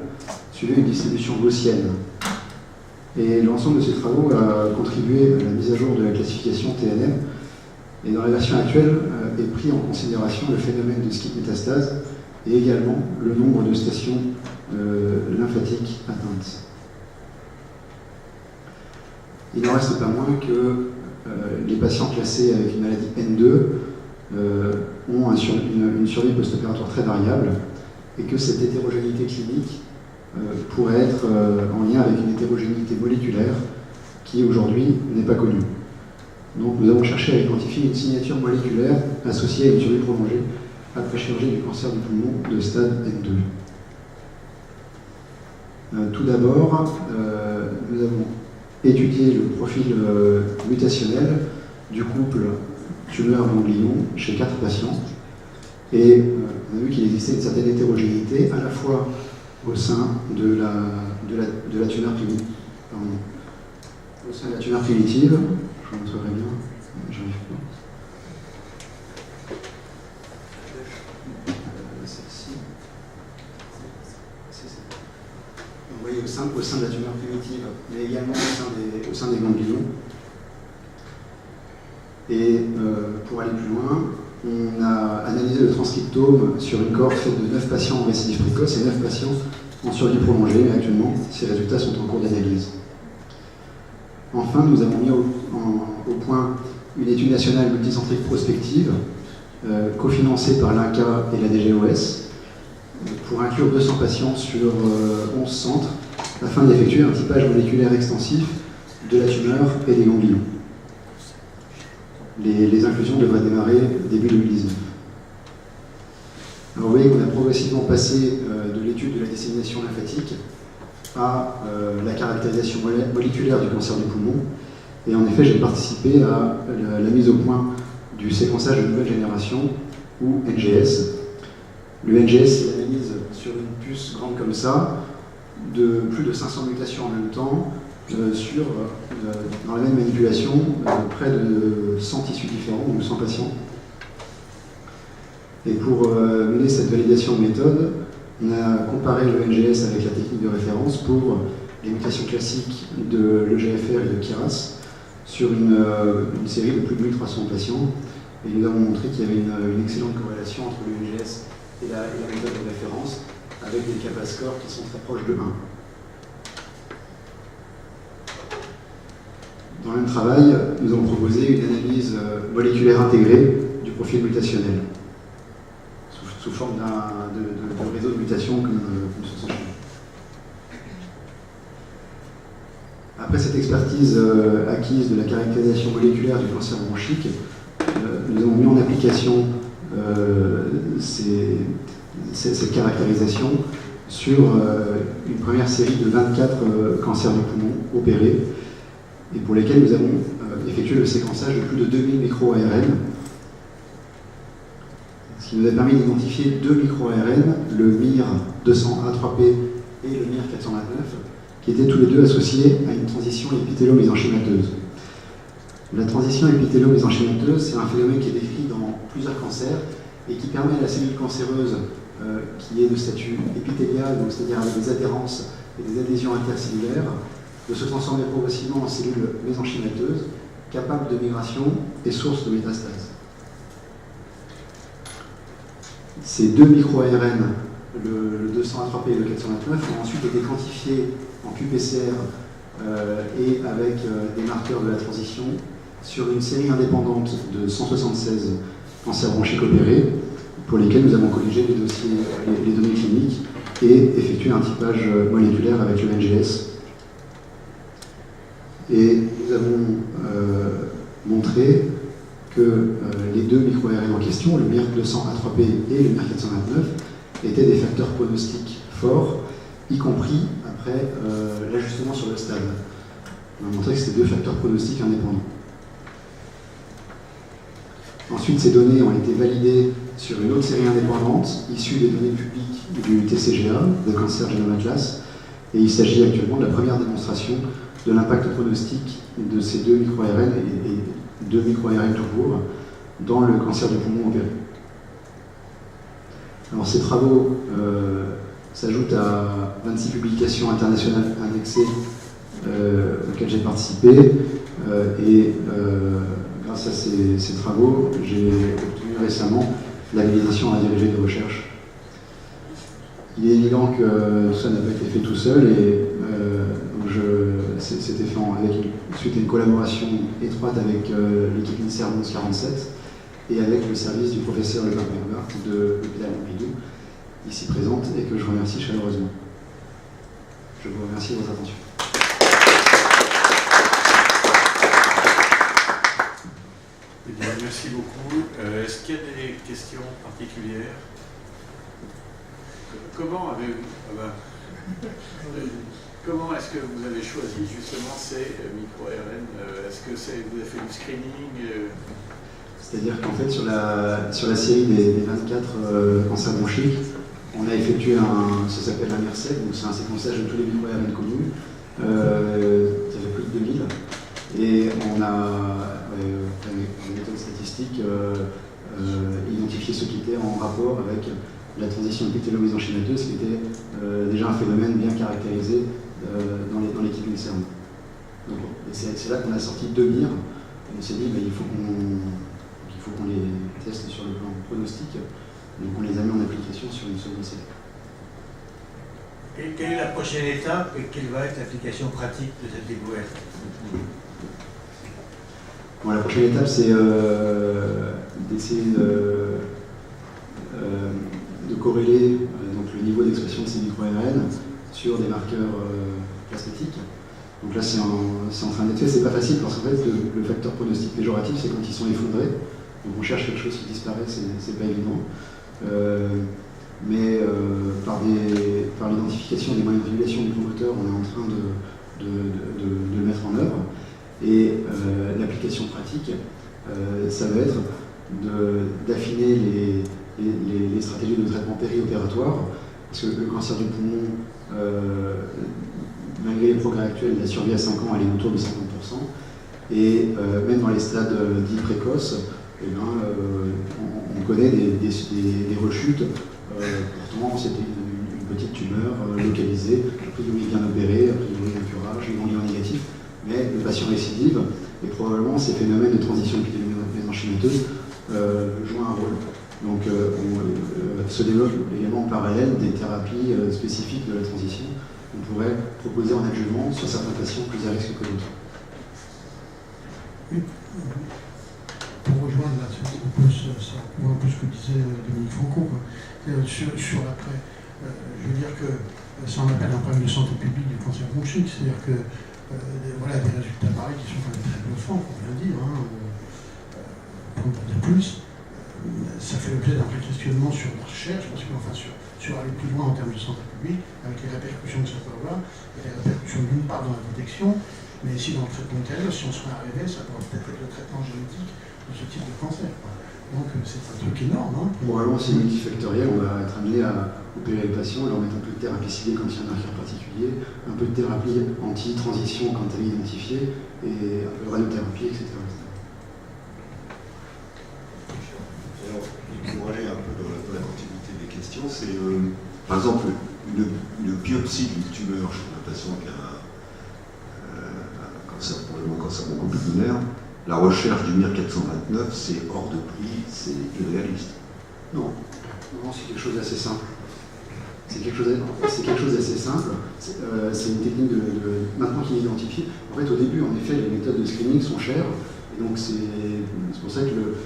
suivait une distribution gaussienne. Et l'ensemble de ces travaux a contribué à la mise à jour de la classification TNM. Et dans la version actuelle est pris en considération le phénomène de skip métastase et également le nombre de stations lymphatiques atteintes. Il n'en reste pas moins que les patients classés avec une maladie N2 ont une survie post-opératoire très variable et que cette hétérogénéité clinique pourrait être en lien avec une hétérogénéité moléculaire qui aujourd'hui n'est pas connue. Donc nous avons cherché à identifier une signature moléculaire associée à une survie prolongée après chirurgie du cancer du poumon de stade N2. Tout d'abord, nous avons étudié le profil mutationnel du couple tumeur-ganglion chez 4 patients et on a vu qu'il existait une certaine hétérogénéité à la fois au sein de la tumeur primitive. Au sein de la tumeur primitive, je vous montrerai bien, j'arrive pas. Celle-ci. Vous voyez au sein de la tumeur primitive, mais également au sein des ganglions. Et pour aller plus loin, on a analysé le transcriptome sur une cohorte faite de 9 patients en récidive précoce et 9 patients en survie prolongée, mais actuellement, ces résultats sont en cours d'analyse. Enfin, nous avons mis au point une étude nationale multicentrique prospective, cofinancée par l'INCa et la DGOS, pour inclure 200 patients sur 11 centres, afin d'effectuer un typage moléculaire extensif de la tumeur et des ganglions. Les inclusions devraient démarrer début 2019. Alors vous voyez qu'on a progressivement passé de l'étude de la dissémination lymphatique à la caractérisation moléculaire du cancer du poumon. Et en effet, j'ai participé à la mise au point du séquençage de nouvelle génération, ou NGS. Le NGS, c'est l'analyse sur une puce grande comme ça, de plus de 500 mutations en même temps, dans la même manipulation, près de 100 tissus différents, ou 100 patients. Et pour mener cette validation de méthode, on a comparé le NGS avec la technique de référence pour les mutations classiques de l'EGFR et de KRAS sur une série de plus de 1300 patients. Et nous avons montré qu'il y avait une excellente corrélation entre le NGS et la méthode de référence, avec des kappa scores qui sont très proches de 1. Dans le même travail, nous avons proposé une analyse moléculaire intégrée du profil mutationnel, sous forme de réseau de mutations comme ce sont. Après cette expertise acquise de la caractérisation moléculaire du cancer bronchique, nous avons mis en application cette caractérisation sur une première série de 24 cancers du poumon opérés, et pour lesquels nous avons effectué le séquençage de plus de 2000 micro-ARN, ce qui nous a permis d'identifier 2 micro-ARN, le MIR200A3P et le MIR429, qui étaient tous les deux associés à une transition épithélo-mésenchymateuse. La transition épithélo-mésenchymateuse, c'est un phénomène qui est décrit dans plusieurs cancers et qui permet à la cellule cancéreuse qui est de statut épithélial, donc c'est-à-dire avec des adhérences et des adhésions intercellulaires, de se transformer progressivement en cellules mésenchymateuses, capables de migration et source de métastases. Ces 2 micro-ARN, le 200A3P et le 429, ont ensuite été quantifiés en qPCR et avec des marqueurs de la transition sur une série indépendante de 176 cancers bronchiques opérés, pour lesquels nous avons colligé les dossiers, les données cliniques et effectué un typage moléculaire avec le NGS. Et nous avons montré que les 2 micro-ARN en question, le MIR200A3P et le MIR429, étaient des facteurs pronostiques forts, y compris après l'ajustement sur le stade. On a montré que c'était 2 facteurs pronostiques indépendants. Ensuite, ces données ont été validées sur une autre série indépendante, issue des données publiques du TCGA, de Cancer Genome Atlas, et il s'agit actuellement de la première démonstration de l'impact pronostique de ces 2 micro-ARN et 2 micro-ARN tout court dans le cancer du poumon opéré. Alors ces travaux s'ajoutent à 26 publications internationales indexées auxquelles j'ai participé et grâce à ces travaux, j'ai obtenu récemment l'habilitation à diriger des recherches. Il est évident que tout ça n'a pas été fait tout seul et c'était fait suite à une collaboration étroite avec l'équipe INSERM 1147 et avec le service du professeur Leblanc de l'hôpital Pompidou, ici présente, et que je remercie chaleureusement. Je vous remercie de votre attention. Eh bien, merci beaucoup. Est-ce qu'il y a des questions particulières? Comment comment est-ce que vous avez choisi justement ces micro-ARN? Est-ce que vous avez fait du screening? C'est-à-dire qu'en fait, sur la série des 24 cancers bronchiques, on a effectué ça s'appelle un MIRSEC, donc c'est un séquençage de tous les micro-ARN connus. Ça fait plus de 2000. Et on a, avec une méthode statistique, identifié ceux qui étaient en rapport avec la transition épithélo-mésenchymateuse, qui était déjà un phénomène bien caractérisé dans l'équipe INSERM. Et c'est là qu'on a sorti 2 MIR. Et on s'est dit il faut qu'on les teste sur le plan pronostic. Donc on les a mis en application sur une seconde série. Et quelle est la prochaine étape et quelle va être l'application pratique de cette découverte? Bon, la prochaine étape, c'est d'essayer de corréler donc le niveau d'expression de ces micro-ARN sur des marqueurs plasmatiques. Donc là, c'est en train d'être fait. C'est pas facile parce qu'en fait, le facteur pronostic péjoratif, c'est quand ils sont effondrés. Donc on cherche quelque chose qui disparaît, c'est pas évident. Mais par l'identification des moyens de régulation du promoteur, on est en train de le mettre en œuvre. Et l'application pratique, ça va être d'affiner les stratégies de traitement périopératoire, parce que le cancer du poumon malgré les progrès actuels, la survie à 5 ans elle est autour de 50%. Et même dans les stades dits précoces, on connaît des rechutes. Pourtant, c'était une petite tumeur localisée, a priori bien opérée, a priori un curage, un ganglion négatif, mais le patient récidive et probablement ces phénomènes de transition mésenchymateuse jouent un rôle. Donc se développent également en parallèle des thérapies spécifiques de la transition qu'on pourrait proposer en adjuvant sur certains patients plus à risque que d'autres. Oui. Pour rejoindre là, c'est un peu ce que disait Dominique Franco, sur l'après. Je veux dire que ça en appelle un problème de santé publique du cancer bronchique, c'est-à-dire que voilà, des résultats pareils qui sont quand même très bluffants, on vient de dire, pour ne pas dire plus. Ça fait l'objet d'un vrai questionnement sur la recherche, parce que, enfin, sur aller plus loin en termes de santé publique, avec les répercussions que ça peut avoir, et les répercussions d'une part dans la détection, mais aussi dans le traitement ultérieur. Si on serait arrivé, ça pourrait peut-être être le traitement génétique de ce type de cancer. Donc c'est un truc énorme. Probablement, c'est multifactoriel, on va être amené à opérer les patients, leur mettre un peu de thérapie ciblée quand il y a un marqueur particulier, un peu de thérapie anti-transition quand elle est identifiée, et un peu de radiothérapie, etc. Pour aller un peu dans la continuité des questions, c'est par exemple une biopsie d'une tumeur chez un patient qui a un cancer, probablement un cancer bronchopulmonaire. La recherche du MIR429, c'est hors de prix, c'est irréaliste. Non, c'est quelque chose d'assez simple. C'est quelque chose d'assez simple. C'est une technique maintenant qu'il est identifié. En fait, au début, en effet, les méthodes de screening sont chères. Et donc, c'est pour ça que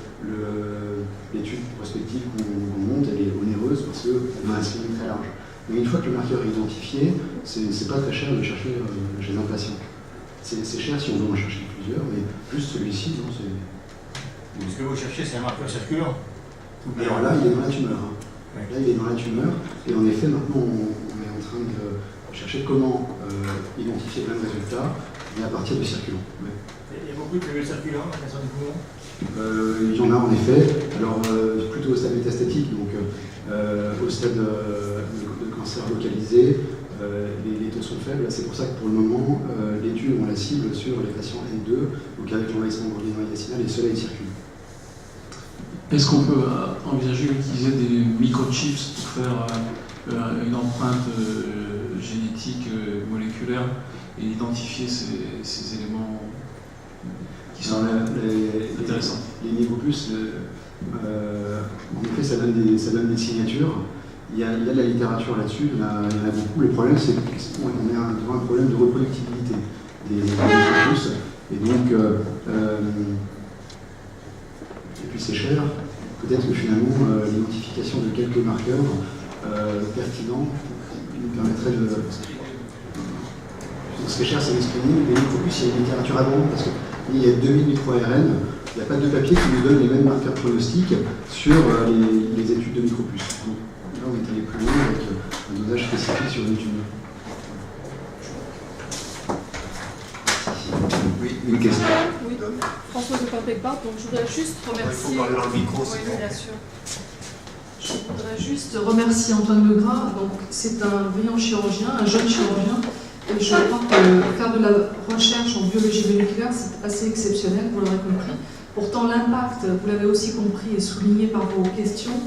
l'étude prospective qu'on monte, elle est onéreuse parce qu'on a un screening très large. Mais une fois que le marqueur est identifié, c'est pas très cher de chercher chez un patient. C'est cher si on veut en chercher plusieurs, mais juste celui-ci, non, c'est... Ce que vous cherchez, c'est un marqueur circulant. Alors là, il est dans la tumeur. Ouais. Là, il est dans la tumeur. Et en effet, maintenant, on est en train de chercher comment identifier plein de résultats, mais à partir du circulant. Ouais. Il y a beaucoup de circulants dans le cancer du poumon. Il y en a en effet, alors plutôt au stade métastatique, donc au stade de cancer localisé, les taux sont faibles. C'est pour ça que pour le moment, l'étude, on la cible sur les patients N2, donc avec l'envahissement ganglionnaire médiastinal et cela, il circule. Est-ce qu'on peut envisager d'utiliser des microchips pour faire une empreinte génétique moléculaire et identifier ces éléments qui sont intéressants? Les micropuces, en effet, ça donne des signatures. Il y a de la littérature là-dessus, il y en a beaucoup. Le problème, c'est qu'on a devant un problème de reproductibilité des micropuces. Et donc, et puis c'est cher. Peut-être que finalement, l'identification de quelques marqueurs pertinents nous permettrait de... Ce qui est cher, c'est le screening. Les micropuces, il y a une littérature abondante parce qu'il y a 2000 micro-ARN. Il n'y a pas de papier qui nous donne les mêmes marqueurs pronostiques sur les études de micropuces. Donc, là, on est allé plus loin avec un dosage spécifique sur une tumeur. Oui, une question. Oui, Françoise de Pampec-Bart, donc je voudrais juste remercier... Il faut parler dans le micro, oui, bien sûr. Je voudrais juste remercier Antoine Legras. Donc, c'est un brillant chirurgien, un jeune chirurgien. Et je crois que faire de la recherche en biologie moléculaire, c'est assez exceptionnel, vous l'aurez compris. Pourtant, l'impact, vous l'avez aussi compris et souligné par vos questions,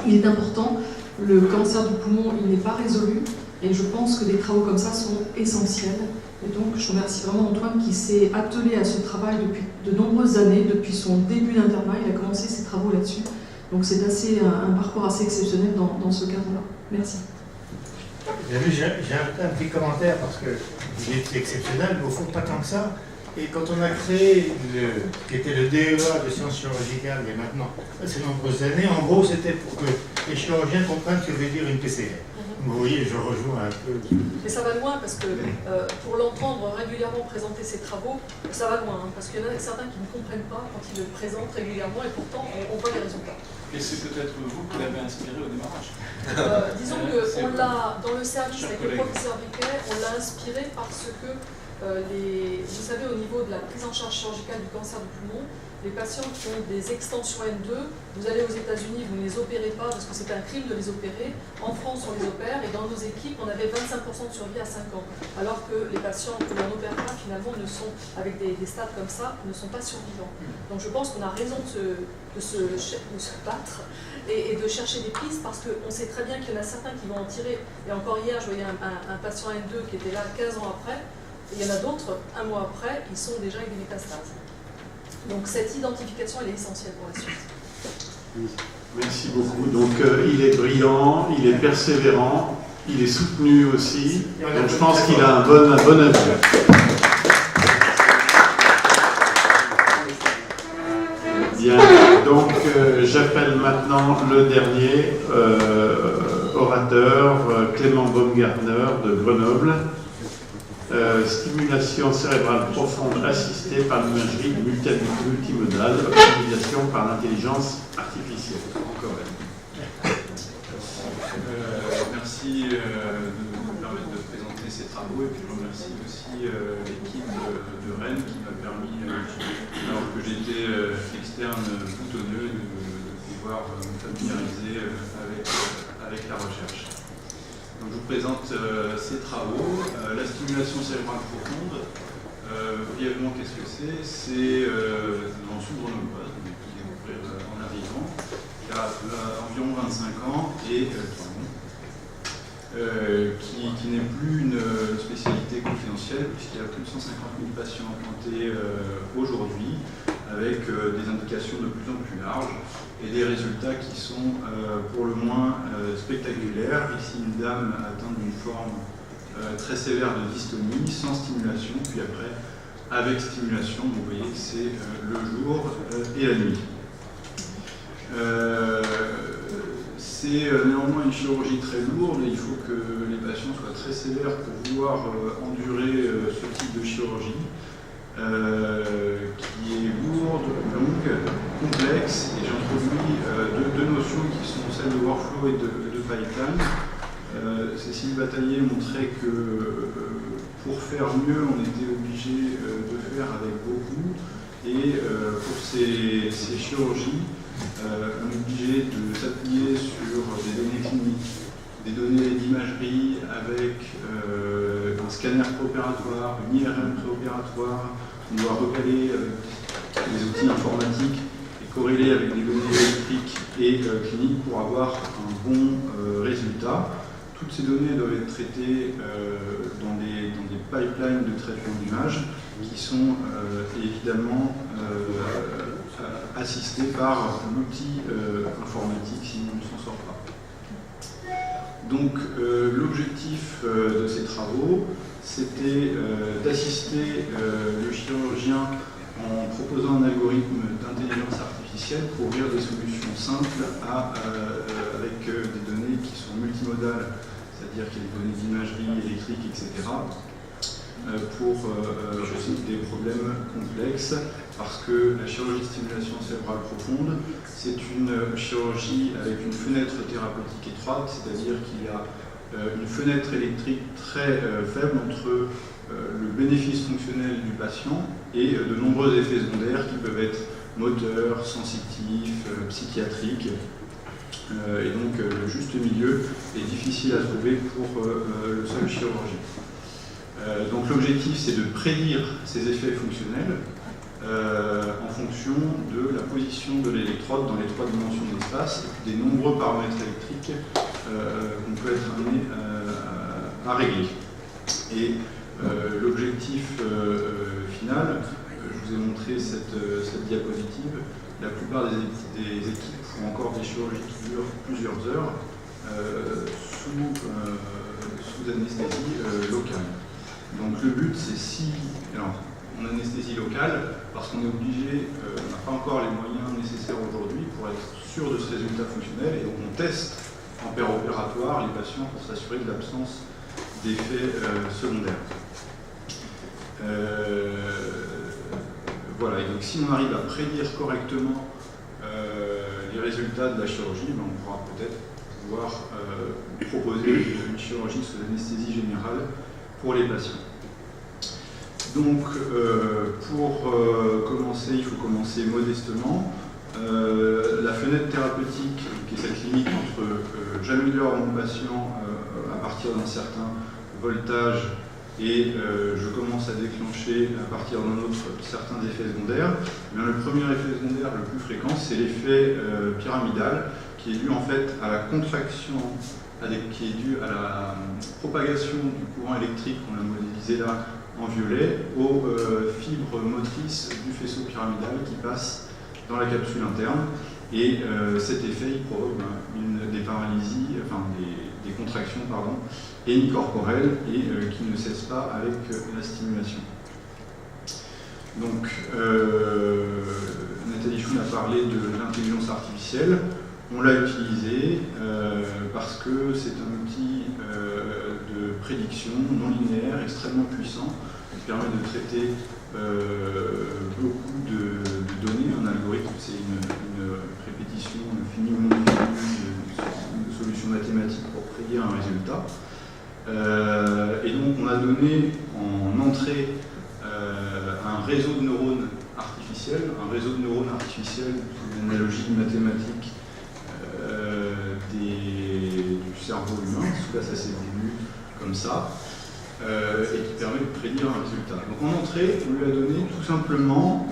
il est important. Le cancer du poumon, il n'est pas résolu. Et je pense que des travaux comme ça sont essentiels. Et donc, je remercie vraiment Antoine qui s'est attelé à ce travail depuis de nombreuses années, depuis son début d'internat. Il a commencé ses travaux là-dessus. Donc, c'est un parcours assez exceptionnel dans ce cadre-là. Merci. J'ai un petit commentaire parce que il est exceptionnel, mais au fond, pas tant que ça. Et quand on a créé qui était le DEA de sciences chirurgicales, il y a maintenant assez nombreuses années, en gros, c'était pour que les chirurgiens comprennent ce que veut dire une PCR. Vous voyez, je rejoins un peu. Mais ça va loin parce que pour l'entendre régulièrement présenter ses travaux, ça va loin. Parce qu'il y en a certains qui ne comprennent pas quand il le présente régulièrement et pourtant on voit les résultats. Et c'est peut-être vous qui l'avez inspiré au démarrage. Disons qu'on l'a, dans le service avec le professeur Riquet, on l'a inspiré parce que, vous savez, au niveau de la prise en charge chirurgicale du cancer du poumon, les patients qui ont des extensions N2, vous allez aux États-Unis, vous ne les opérez pas parce que c'est un crime de les opérer. En France, on les opère et dans nos équipes, on avait 25% de survie à 5 ans. Alors que les patients que l'on n'opère pas, finalement, avec des stades comme ça, ne sont pas survivants. Donc je pense qu'on a raison de se battre et de chercher des pistes parce qu'on sait très bien qu'il y en a certains qui vont en tirer. Et encore hier, je voyais un patient N2 qui était là 15 ans après, et il y en a d'autres, un mois après, ils sont déjà avec des métastases. Donc cette identification, elle est essentielle pour la suite. Merci beaucoup. Donc il est brillant, il est persévérant, il est soutenu aussi. Donc je pense qu'il a un bon avenir. Bien, donc j'appelle maintenant le dernier orateur, Clément Baumgartner de Grenoble. Stimulation cérébrale profonde assistée par l'imagerie multimodale, optimisation par l'intelligence artificielle. Encore merci de nous permettre de présenter ces travaux et puis je remercie aussi l'équipe de Rennes qui m'a permis, alors que j'étais externe boutonneux, de pouvoir me familiariser avec la recherche. Donc, je vous présente ces travaux. La stimulation cérébrale profonde, brièvement, qu'est-ce que c'est? C'est dans le sud grenobloise, on a pu découvrir en arrivant, qui a environ 25 ans et qui n'est plus une spécialité confidentielle, puisqu'il y a plus de 150 000 patients implantés aujourd'hui, avec des indications de plus en plus larges et des résultats qui sont pour le moins spectaculaires. Ici, une dame atteinte d'une forme très sévère de dystonie, sans stimulation, puis après, avec stimulation, vous voyez que c'est le jour et la nuit. C'est néanmoins une chirurgie très lourde et il faut que les patients soient très sévères pour pouvoir endurer ce type de chirurgie. Qui est lourde, longue, complexe, et j'introduis deux notions qui sont celles de workflow et de pipeline. Cécile Bataillé montrait que pour faire mieux, on était obligé de faire avec beaucoup, et pour ces chirurgies, on est obligé de s'appuyer sur des données cliniques, des données d'imagerie avec un scanner préopératoire, une IRM préopératoire. On doit recaler avec des outils informatiques et corréler avec des données électriques et cliniques pour avoir un bon résultat. Toutes ces données doivent être traitées dans des pipelines de traitement d'image qui sont évidemment assistés par l'outil informatique, sinon on ne s'en sort pas. Donc l'objectif de ces travaux, c'était d'assister le chirurgien en proposant un algorithme d'intelligence artificielle pour ouvrir des solutions simples avec des données qui sont multimodales, c'est-à-dire qu'il y a des données d'imagerie électrique, etc., pour résoudre des problèmes complexes, parce que la chirurgie de stimulation cérébrale profonde, c'est une chirurgie avec une fenêtre thérapeutique étroite, c'est-à-dire qu'il y a une fenêtre électrique très faible entre le bénéfice fonctionnel du patient et de nombreux effets secondaires qui peuvent être moteurs, sensitifs, psychiatriques. Et donc le juste milieu est difficile à trouver pour le seul chirurgien. Donc l'objectif, c'est de prédire ces effets fonctionnels en fonction de la position de l'électrode dans les 3 dimensions de l'espace, des nombreux paramètres électriques qu'on peut être amené à régler. Et l'objectif final, je vous ai montré cette diapositive, la plupart des équipes font encore des chirurgies qui durent plusieurs heures sous anesthésie locale. Donc le but, c'est en anesthésie locale, parce qu'on est obligé, on n'a pas encore les moyens nécessaires aujourd'hui pour être sûr de ce résultat fonctionnel, et donc on teste en péropératoire les patients pour s'assurer de l'absence d'effets secondaires. Voilà, et donc si on arrive à prédire correctement les résultats de la chirurgie, on pourra peut-être pouvoir proposer une chirurgie sous anesthésie générale pour les patients. Donc, pour commencer, il faut commencer modestement. La fenêtre thérapeutique, qui est cette limite entre j'améliore mon patient à partir d'un certain voltage et je commence à déclencher à partir d'un autre certains effets secondaires. Mais le premier effet secondaire le plus fréquent, c'est l'effet pyramidal, qui est dû en fait à la contraction, qui est dû à la propagation du courant électrique qu'on a modélisé là en violet, aux fibres motrices du faisceau pyramidal qui passe dans la capsule interne. Et cet effet il provoque des paralysies, enfin des contractions pardon, hémicorporelles et qui ne cessent pas avec la stimulation. Donc Nathalie Choun a parlé de l'intelligence artificielle. On l'a utilisé parce que c'est un outil de prédiction non linéaire extrêmement puissant qui permet de traiter beaucoup de données. Un algorithme, c'est une répétition finie ou non finie de solutions mathématiques pour prédire un résultat. Et donc on a donné en entrée un réseau de neurones artificiels. Un réseau de neurones artificiels, c'est une analogie mathématique du cerveau humain. En tout cas, ça s'est voulu comme ça. Et qui permet de prédire un résultat. Donc en entrée, on lui a donné tout simplement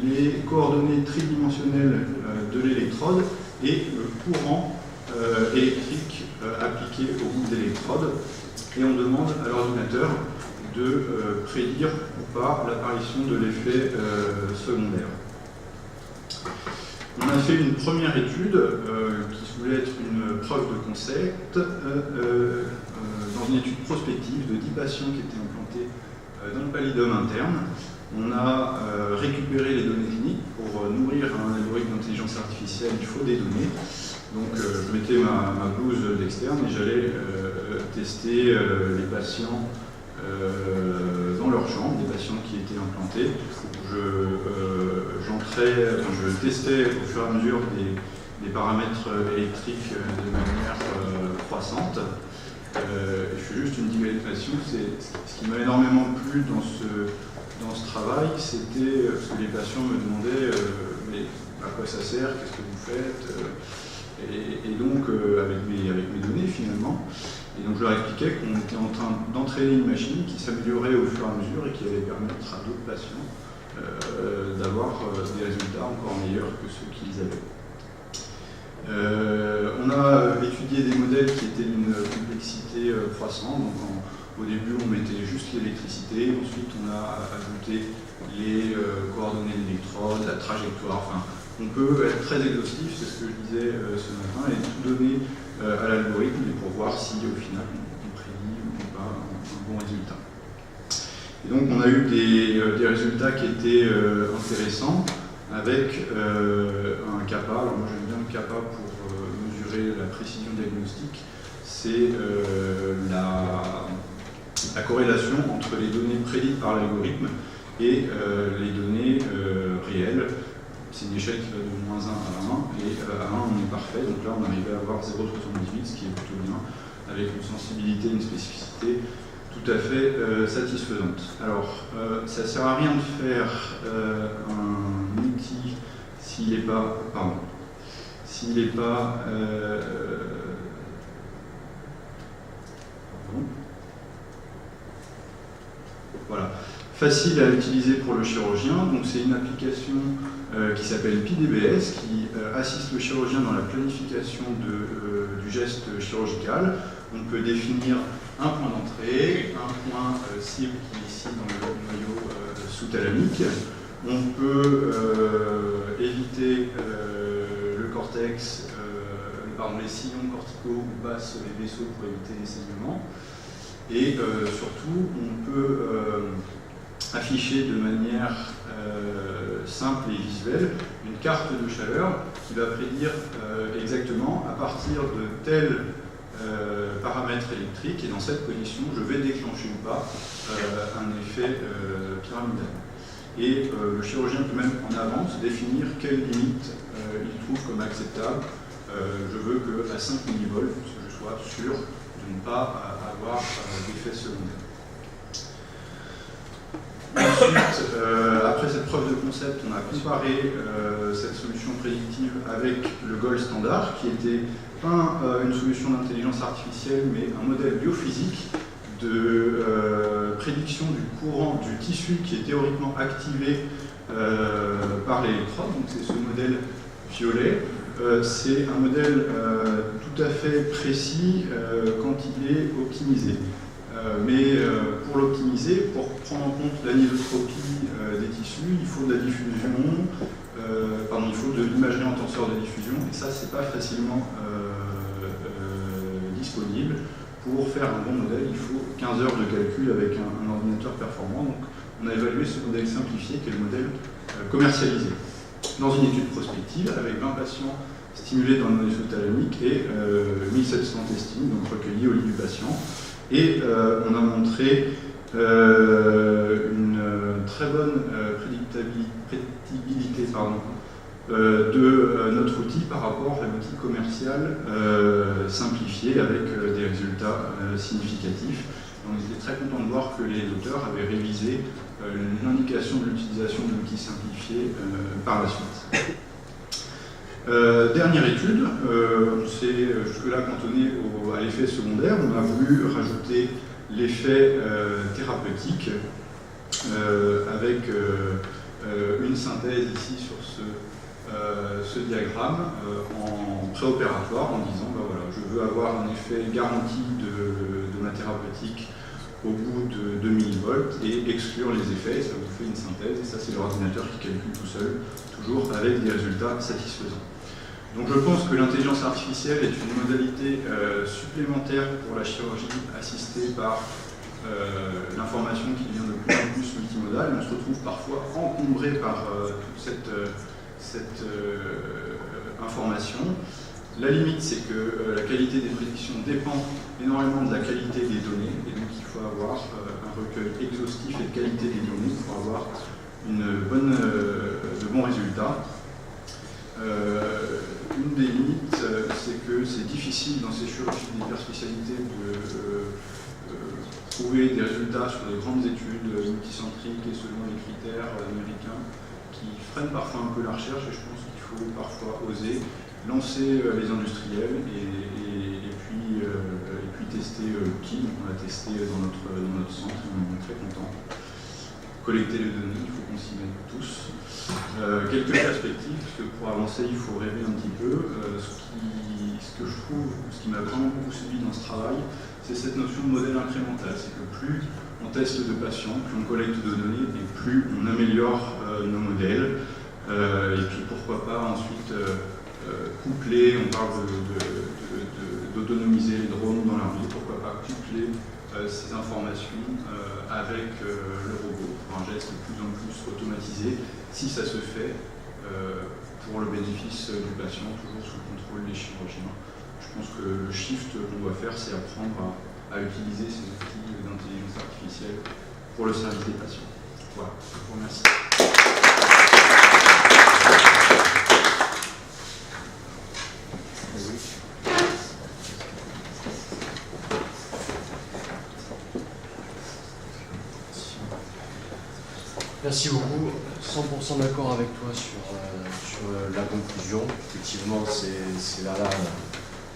les coordonnées tridimensionnelles de l'électrode et le courant électrique appliqué au bout de l'électrode. Et on demande à l'ordinateur de prédire ou pas l'apparition de l'effet secondaire. On a fait une première étude qui voulait être une preuve de concept dans une étude prospective de 10 patients qui étaient implantés dans le pallidum interne. On a récupéré les données cliniques. Pour nourrir un algorithme d'intelligence artificielle, il faut des données. Donc je mettais ma blouse d'externe et j'allais tester les patients dans leur chambre, des patients qui étaient implantés. Je testais au fur et à mesure des paramètres électriques de manière croissante. Je fais juste une digression. Ce qui m'a énormément plu dans ce travail, c'était parce que les patients me demandaient mais à quoi ça sert, qu'est-ce que vous faites, et donc avec mes données finalement. Et donc je leur expliquais qu'on était en train d'entraîner une machine qui s'améliorait au fur et à mesure et qui allait permettre à d'autres patients d'avoir des résultats encore meilleurs que ceux qu'ils avaient. On a étudié des modèles qui étaient d'une complexité croissante. Donc au début, on mettait juste l'électricité, ensuite on a ajouté les coordonnées d'électrode, la trajectoire. Enfin, on peut être très exhaustif, c'est ce que je disais ce matin, et tout donner à l'algorithme pour voir si au final on prédit ou pas un bon résultat. Et donc on a eu des résultats qui étaient intéressants avec un kappa. Alors moi j'aime bien le kappa pour mesurer la précision diagnostique. C'est la corrélation entre les données prédites par l'algorithme et les données réelles. C'est une échelle qui va de -1 à 1, et à 1 on est parfait, donc là on arrivait à avoir 0,78, ce qui est plutôt bien, avec une sensibilité et une spécificité tout à fait satisfaisante. Alors, ça ne sert à rien de faire un outil s'il n'est pas... Pardon. S'il n'est pas... Voilà. Facile à utiliser pour le chirurgien. Donc c'est une application qui s'appelle PDBS, qui assiste le chirurgien dans la planification du geste chirurgical. On peut définir un point d'entrée, un point cible qui est ici dans le noyau sous-thalamique. On peut éviter le cortex, les sillons corticaux ou basse les vaisseaux pour éviter les saignements. Et surtout, on peut afficher de manière simple et visuelle une carte de chaleur qui va prédire exactement à partir de tel paramètre électrique et dans cette position je vais déclencher ou pas un effet pyramidal. Et le chirurgien peut même en avance définir quelles limites il trouve comme acceptable. Je veux qu'à 5 millivolts, je sois sûr de ne pas avoir d'effet secondaire. Ensuite, après cette preuve de concept, on a comparé cette solution prédictive avec le gold standard, qui était pas une solution d'intelligence artificielle, mais un modèle biophysique de prédiction du courant du tissu qui est théoriquement activé par l'électrode. Donc c'est ce modèle violet. C'est un modèle tout à fait précis quand il est optimisé. Mais pour l'optimiser, pour prendre en compte l'anisotropie des tissus, il faut de la diffusion, il faut de l'imagerie en tenseur de diffusion, et ça, c'est pas facilement disponible. Pour faire un bon modèle, il faut 15 heures de calcul avec un ordinateur performant. Donc, on a évalué ce modèle simplifié, qui est le modèle commercialisé, dans une étude prospective avec 20 patients stimulés dans le node isothalamique et 1700 testings, donc recueillis au lit du patient. Et on a montré une très bonne prédictibilité de notre outil par rapport à l'outil commercial simplifié avec des résultats significatifs. On était très content de voir que les auteurs avaient révisé l'indication de l'utilisation de l'outil simplifié par la suite. Dernière étude, on s'est jusque-là cantonné à l'effet secondaire. On a voulu rajouter l'effet thérapeutique avec une synthèse ici sur ce diagramme en préopératoire en disant voilà, je veux avoir un effet garanti de ma thérapeutique au bout de 2 millivolts et exclure les effets, ça vous fait une synthèse et ça c'est l'ordinateur qui calcule tout seul, toujours avec des résultats satisfaisants. Donc je pense que l'intelligence artificielle est une modalité supplémentaire pour la chirurgie assistée par l'information qui devient de plus en plus multimodale. On se retrouve parfois encombré par toute cette information. La limite, c'est que la qualité des prédictions dépend énormément de la qualité des données, et donc il faut avoir un recueil exhaustif et de qualité des données pour avoir de bons résultats. Une des limites, c'est que c'est difficile dans ces chirurgies d'hyperspécialité de trouver des résultats sur des grandes études multicentriques et selon les critères américains qui freinent parfois un peu la recherche, et je pense qu'il faut parfois oser lancer les industriels et puis tester l'outil. On l'a testé dans notre centre, on est très content. Collecter les données, il faut qu'on s'y mette tous. Quelques perspectives, parce que pour avancer, il faut rêver un petit peu. Ce que je trouve, ce qui m'a vraiment beaucoup séduit dans ce travail, c'est cette notion de modèle incrémental. C'est que plus on teste de patients, plus on collecte de données, et plus on améliore nos modèles. Et puis pourquoi pas ensuite coupler, on parle d'autonomiser les drones dans l'armée, pourquoi pas coupler ces informations avec le robot pour un geste de plus en plus automatisé, si ça se fait pour le bénéfice du patient, toujours sous le contrôle des chirurgiens. Je pense que le shift qu'on doit faire, c'est apprendre à utiliser ces outils d'intelligence artificielle pour le service des patients. Voilà, je vous remercie. Merci beaucoup. 100% d'accord avec toi sur la conclusion. Effectivement, c'est vers là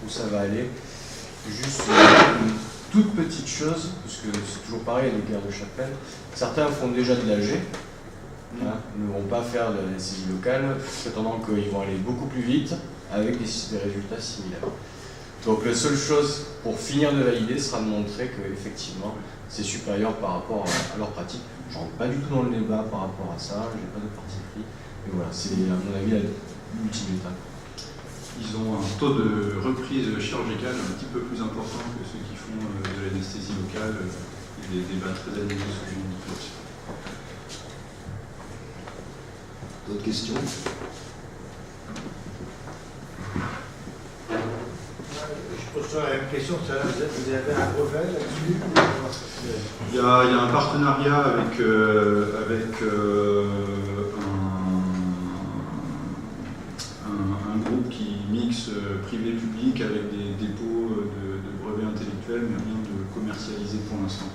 où ça va aller. Juste une toute petite chose, parce que c'est toujours pareil, les guerres de chapelle. Certains font déjà de l'AG, ne vont pas faire de l'anesthésie locale, prétendant qu'ils vont aller beaucoup plus vite avec des résultats similaires. Donc la seule chose pour finir de valider sera de montrer qu'effectivement c'est supérieur par rapport à leur pratique. Je ne rentre pas du tout dans le débat par rapport à ça, j'ai pas de parti pris. Mais voilà, c'est à mon avis l'ultime étape. Ils ont un taux de reprise chirurgicale un petit peu plus important que ceux qui font de l'anesthésie locale. Il y a des débats très animés sur une là-dessus. D'autres questions? Je pose la même question, vous avez un brevet là-dessus? Il y a un partenariat avec un groupe qui mixe privé-public avec des dépôts de brevets intellectuels, mais rien de commercialisé pour l'instant.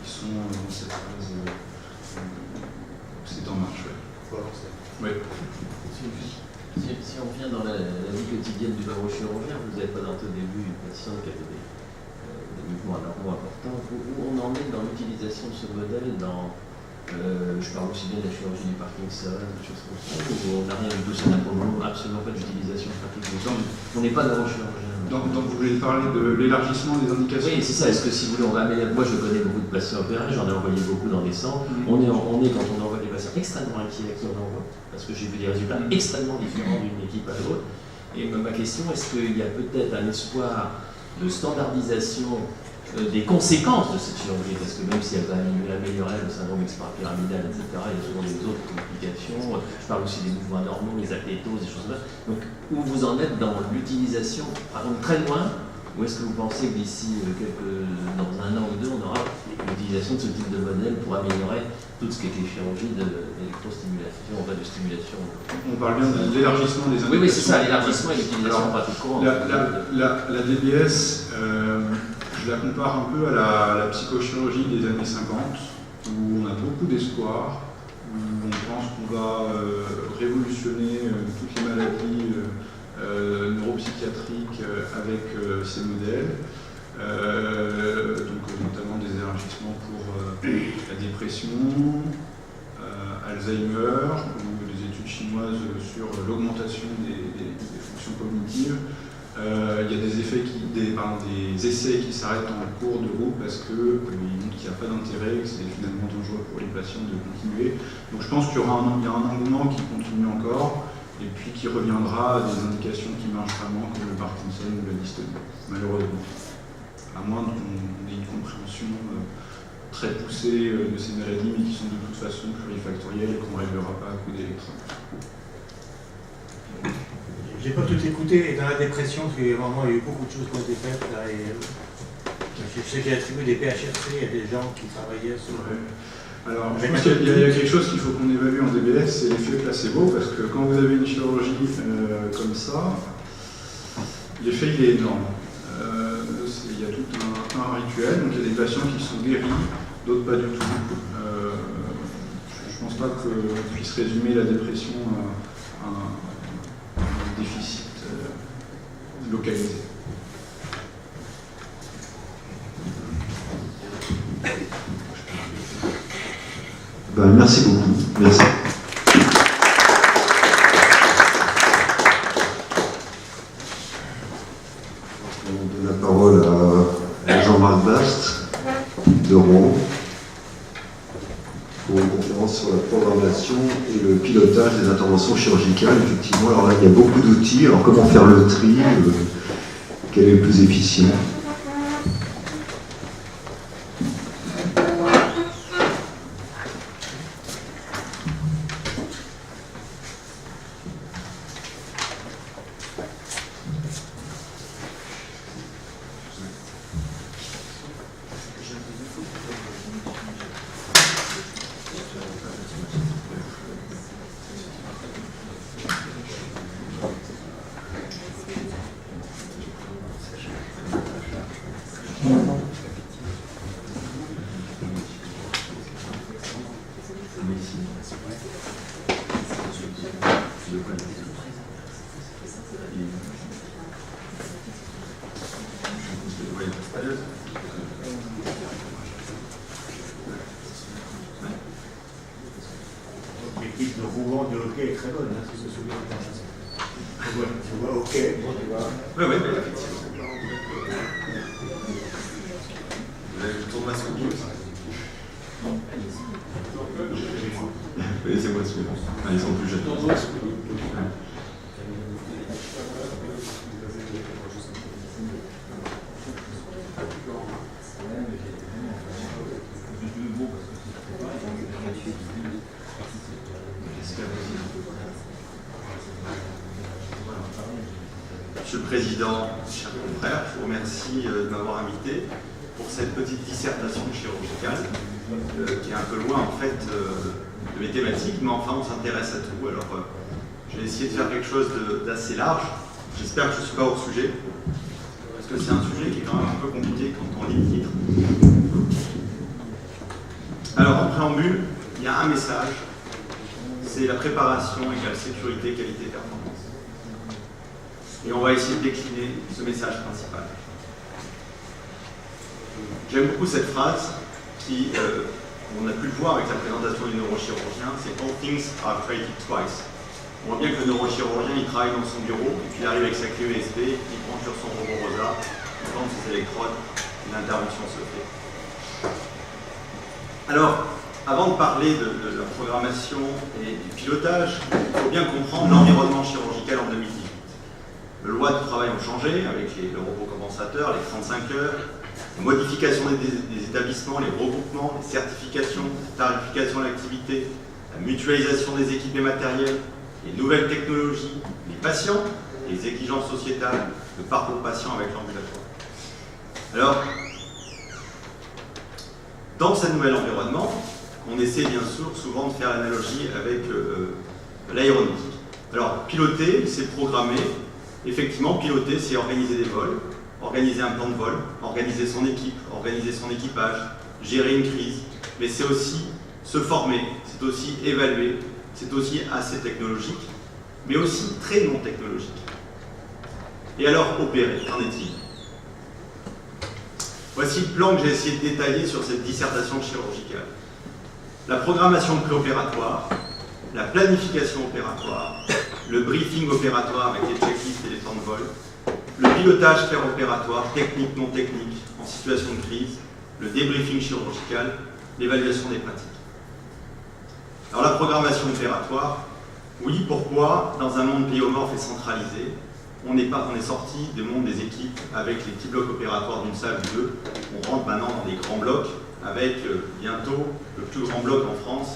Ils sont dans cette phase c'est en marche. Ouais. Si on vient dans la vie quotidienne du neurochirurgien, vous avez présenté au début une patiente qui avait des mouvements anormaux importants. Où on en est dans l'utilisation de ce modèle dans, je parle aussi bien de la chirurgie du Parkinson, des choses comme ça, où on n'a rien du tout, ça n'a absolument pas d'utilisation pratique. On n'est pas neurochirurgien. Donc vous voulez parler de l'élargissement des indications? Oui, c'est ça. Est-ce que si vous voulez, on va amener... Moi, je connais beaucoup de patients opérés, j'en ai envoyé beaucoup dans des centres. On est, quand on envoie des patients extrêmement inquiets à qui on envoie, parce que j'ai vu des résultats extrêmement différents d'une équipe à l'autre. Et ma question, est-ce qu'il y a peut-être un espoir de standardisation des conséquences de cette chirurgie? Parce que même si elle va améliorer le syndrome extra-pyramidal, etc., il y a souvent des autres complications. Je parle aussi des mouvements normaux, les athétoses, des choses là. Donc, où vous en êtes dans l'utilisation, par exemple, très loin, ou est-ce que vous pensez que d'ici dans un an ou deux, on aura l'utilisation de ce type de modèle pour améliorer tout ce qui est les chirurgies d'électrostimulation, de stimulation? On parle bien de l'élargissement des indications. Oui, c'est ça, l'élargissement et l'utilisation pratique courante. La DBS, je la compare un peu à la psychochirurgie des années 50, où on a beaucoup d'espoir, où on pense qu'on va révolutionner toutes les maladies neuropsychiatriques avec ces modèles, donc notamment des élargissements pour la dépression, Alzheimer, ou des études chinoises sur l'augmentation des fonctions cognitives. Il y a des essais qui s'arrêtent en cours de route parce qu'ils montrent qu'il n'y a pas d'intérêt, que c'est finalement dangereux pour les patients de continuer. Donc je pense qu'il y a un engouement qui continue encore et puis qui reviendra à des indications qui marchent vraiment comme le Parkinson ou la dystonie, malheureusement. À moins qu'on ait une compréhension très poussée de ces maladies, mais qui sont de toute façon plurifactorielles et qu'on ne réglera pas à coup d'électrons. J'ai pas tout écouté, et dans la dépression, parce qu'il y a eu beaucoup de choses qui ont été faites, là, et je sais qu'il y a attribué des PHRC à des gens qui travaillaient sur... Alors, je pense qu'il y a quelque chose qu'il faut qu'on évalue en DBS, c'est l'effet placebo, parce que quand vous avez une chirurgie comme ça, l'effet il est énorme. Il y a tout un rituel, donc il y a des patients qui sont guéris, d'autres pas du tout. Je ne pense pas qu'on puisse résumer la dépression à un déficit localisé. Merci beaucoup. Merci. On donne la parole à Jean-Marc Bast de Rouen pour une conférence sur la programmation et le pilotage des interventions chirurgicales. Effectivement, alors là, il y a beaucoup d'outils. Alors, comment faire le tri? Quel est le plus efficient? L'équipe de Rouen de hockey est très bonne, hein, si je me souviens. Tu vois, ok, bon, tu vois. Oui, effectivement. Vous avez le tournoi Scooby aussi? Oui, c'est moi celui-là. Ah, ils sont plus jeunes. Monsieur le Président, chers confrères, je vous remercie de m'avoir invité pour cette petite dissertation chirurgicale qui est un peu loin en fait de mes thématiques, mais enfin on s'intéresse à tout. Alors j'ai essayé de faire quelque chose d'assez large. J'espère que je ne suis pas hors sujet, parce que c'est un sujet qui est quand même un peu compliqué quand on lit le titre. Alors en préambule, il y a un message, c'est la préparation égale sécurité, qualité, performance. Et on va essayer de décliner ce message principal. J'aime beaucoup cette phrase qui, on a pu le voir avec la présentation du neurochirurgien, c'est « All things are created twice ». On voit bien que le neurochirurgien, il travaille dans son bureau, et puis il arrive avec sa clé USB, il prend sur son robot Rosa, il prend ses électrodes, et l'intervention se fait. Alors, avant de parler de la programmation et du pilotage, il faut bien comprendre l'environnement chirurgical en 2018. Les lois du travail ont changé avec le robot compensateur, les 35 heures, les modifications des établissements, les regroupements, les certifications, la tarification de l'activité, la mutualisation des équipes et matériels, les nouvelles technologies, les patients, les exigences sociétales, le parcours patient avec l'ambulatoire. Alors, dans ce nouvel environnement, on essaie bien sûr souvent de faire l'analogie avec l'aéronautique. Alors, piloter, c'est programmer. Effectivement, piloter, c'est organiser des vols, organiser un plan de vol, organiser son équipe, organiser son équipage, gérer une crise, mais c'est aussi se former, c'est aussi évaluer, c'est aussi assez technologique, mais aussi très non technologique. Et alors, opérer, qu'en est-il? Voici le plan que j'ai essayé de détailler sur cette dissertation chirurgicale. La programmation préopératoire, la planification opératoire, le briefing opératoire avec les checklists et les temps de vol, le pilotage préopératoire, technique, non technique, en situation de crise, le débriefing chirurgical, l'évaluation des pratiques. Alors la programmation opératoire, oui, pourquoi dans un monde pliomorphe et centralisé, on est sorti du monde des équipes avec les petits blocs opératoires d'une salle ou deux, on rentre maintenant dans des grands blocs avec bientôt le plus grand bloc en France,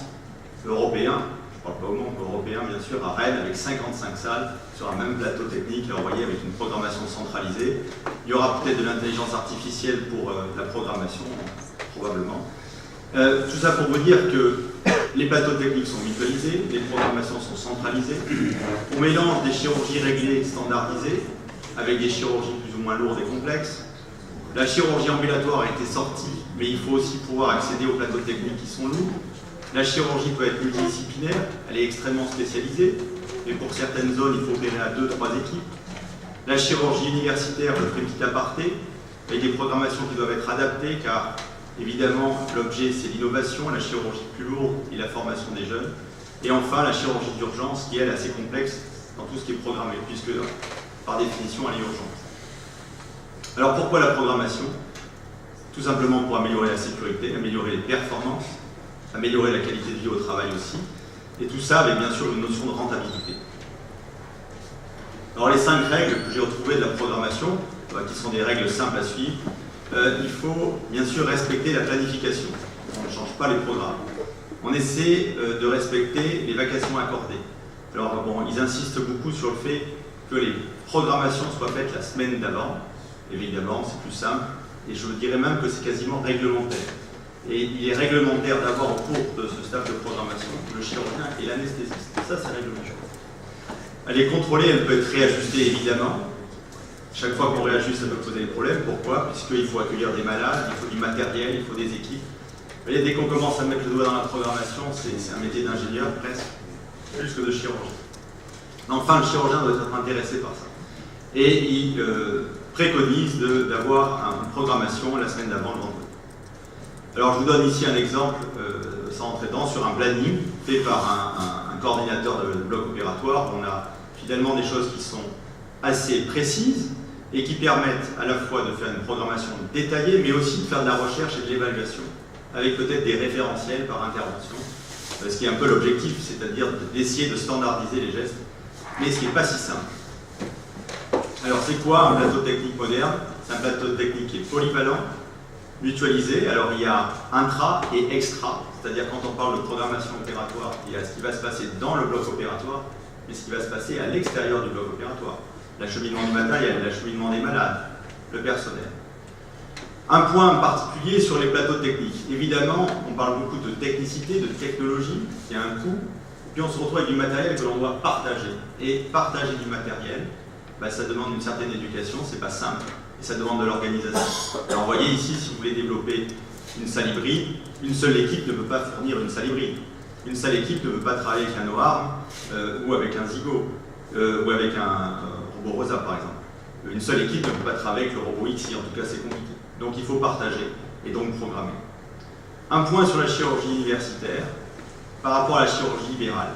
européen, je ne parle pas au monde, européen bien sûr, à Rennes avec 55 salles sur un même plateau technique, là vous voyez avec une programmation centralisée. Il y aura peut-être de l'intelligence artificielle pour la programmation, probablement. Tout ça pour vous dire que les plateaux techniques sont mutualisés, les programmations sont centralisées. On mélange des chirurgies réglées, standardisées, avec des chirurgies plus ou moins lourdes et complexes. La chirurgie ambulatoire a été sortie, mais il faut aussi pouvoir accéder aux plateaux techniques qui sont lourds. La chirurgie peut être multidisciplinaire, elle est extrêmement spécialisée, mais pour certaines zones, il faut opérer à 2-3 équipes. La chirurgie universitaire, je ferai un petit aparté, avec des programmations qui doivent être adaptées, car évidemment, l'objet, c'est l'innovation, la chirurgie plus lourde et la formation des jeunes. Et enfin, la chirurgie d'urgence, qui, elle, est assez complexe dans tout ce qui est programmé, puisque, par définition, elle est urgente. Alors, pourquoi la programmation? Tout simplement pour améliorer la sécurité, améliorer les performances, améliorer la qualité de vie au travail aussi, et tout ça avec, bien sûr, une notion de rentabilité. Alors, les 5 règles que j'ai retrouvées de la programmation, qui sont des règles simples à suivre, il faut bien sûr respecter la planification. On ne change pas les programmes. On essaie de respecter les vacations accordées. Alors bon, ils insistent beaucoup sur le fait que les programmations soient faites la semaine d'avant. Évidemment, c'est plus simple. Et je dirais même que c'est quasiment réglementaire. Et il est réglementaire d'avoir au cours de ce stade de programmation le chirurgien et l'anesthésiste. Ça, c'est réglementaire. Elle est contrôlée, elle peut être réajustée évidemment. Chaque fois qu'on réajuste, ça peut poser des problèmes. Pourquoi? Puisqu'il faut accueillir des malades, il faut du matériel, il faut des équipes. Vous voyez, dès qu'on commence à mettre le doigt dans la programmation, c'est un métier d'ingénieur presque, plus que de chirurgien. Enfin, le chirurgien doit être intéressé par ça. Et il préconise d'avoir une programmation la semaine d'avant, le vendredi. Alors, je vous donne ici un exemple, sans rentrer dedans, sur un planning fait par un coordinateur de bloc opératoire. On a finalement des choses qui sont assez précises et qui permettent à la fois de faire une programmation détaillée, mais aussi de faire de la recherche et de l'évaluation, avec peut-être des référentiels par intervention, ce qui est un peu l'objectif, c'est-à-dire d'essayer de standardiser les gestes, mais ce qui n'est pas si simple. Alors c'est quoi un plateau technique moderne? C'est un plateau technique qui est polyvalent, mutualisé. Alors il y a intra et extra, c'est-à-dire quand on parle de programmation opératoire, il y a ce qui va se passer dans le bloc opératoire, mais ce qui va se passer à l'extérieur du bloc opératoire. L'acheminement du matériel, l'acheminement des malades, le personnel. Un point en particulier sur les plateaux techniques. Évidemment, on parle beaucoup de technicité, de technologie, qui a un coût, puis on se retrouve avec du matériel que l'on doit partager. Et partager du matériel, ça demande une certaine éducation, c'est pas simple, et ça demande de l'organisation. Alors vous voyez ici, si vous voulez développer une salle hybride, une seule équipe ne peut pas fournir une salle hybride. Une seule équipe ne veut pas travailler avec un OARM ou avec un Zygo ou avec un robot Rosa par exemple. Une seule équipe ne peut pas travailler avec le robot XI, en tout cas c'est compliqué. Donc il faut partager et donc programmer. Un point sur la chirurgie universitaire par rapport à la chirurgie libérale.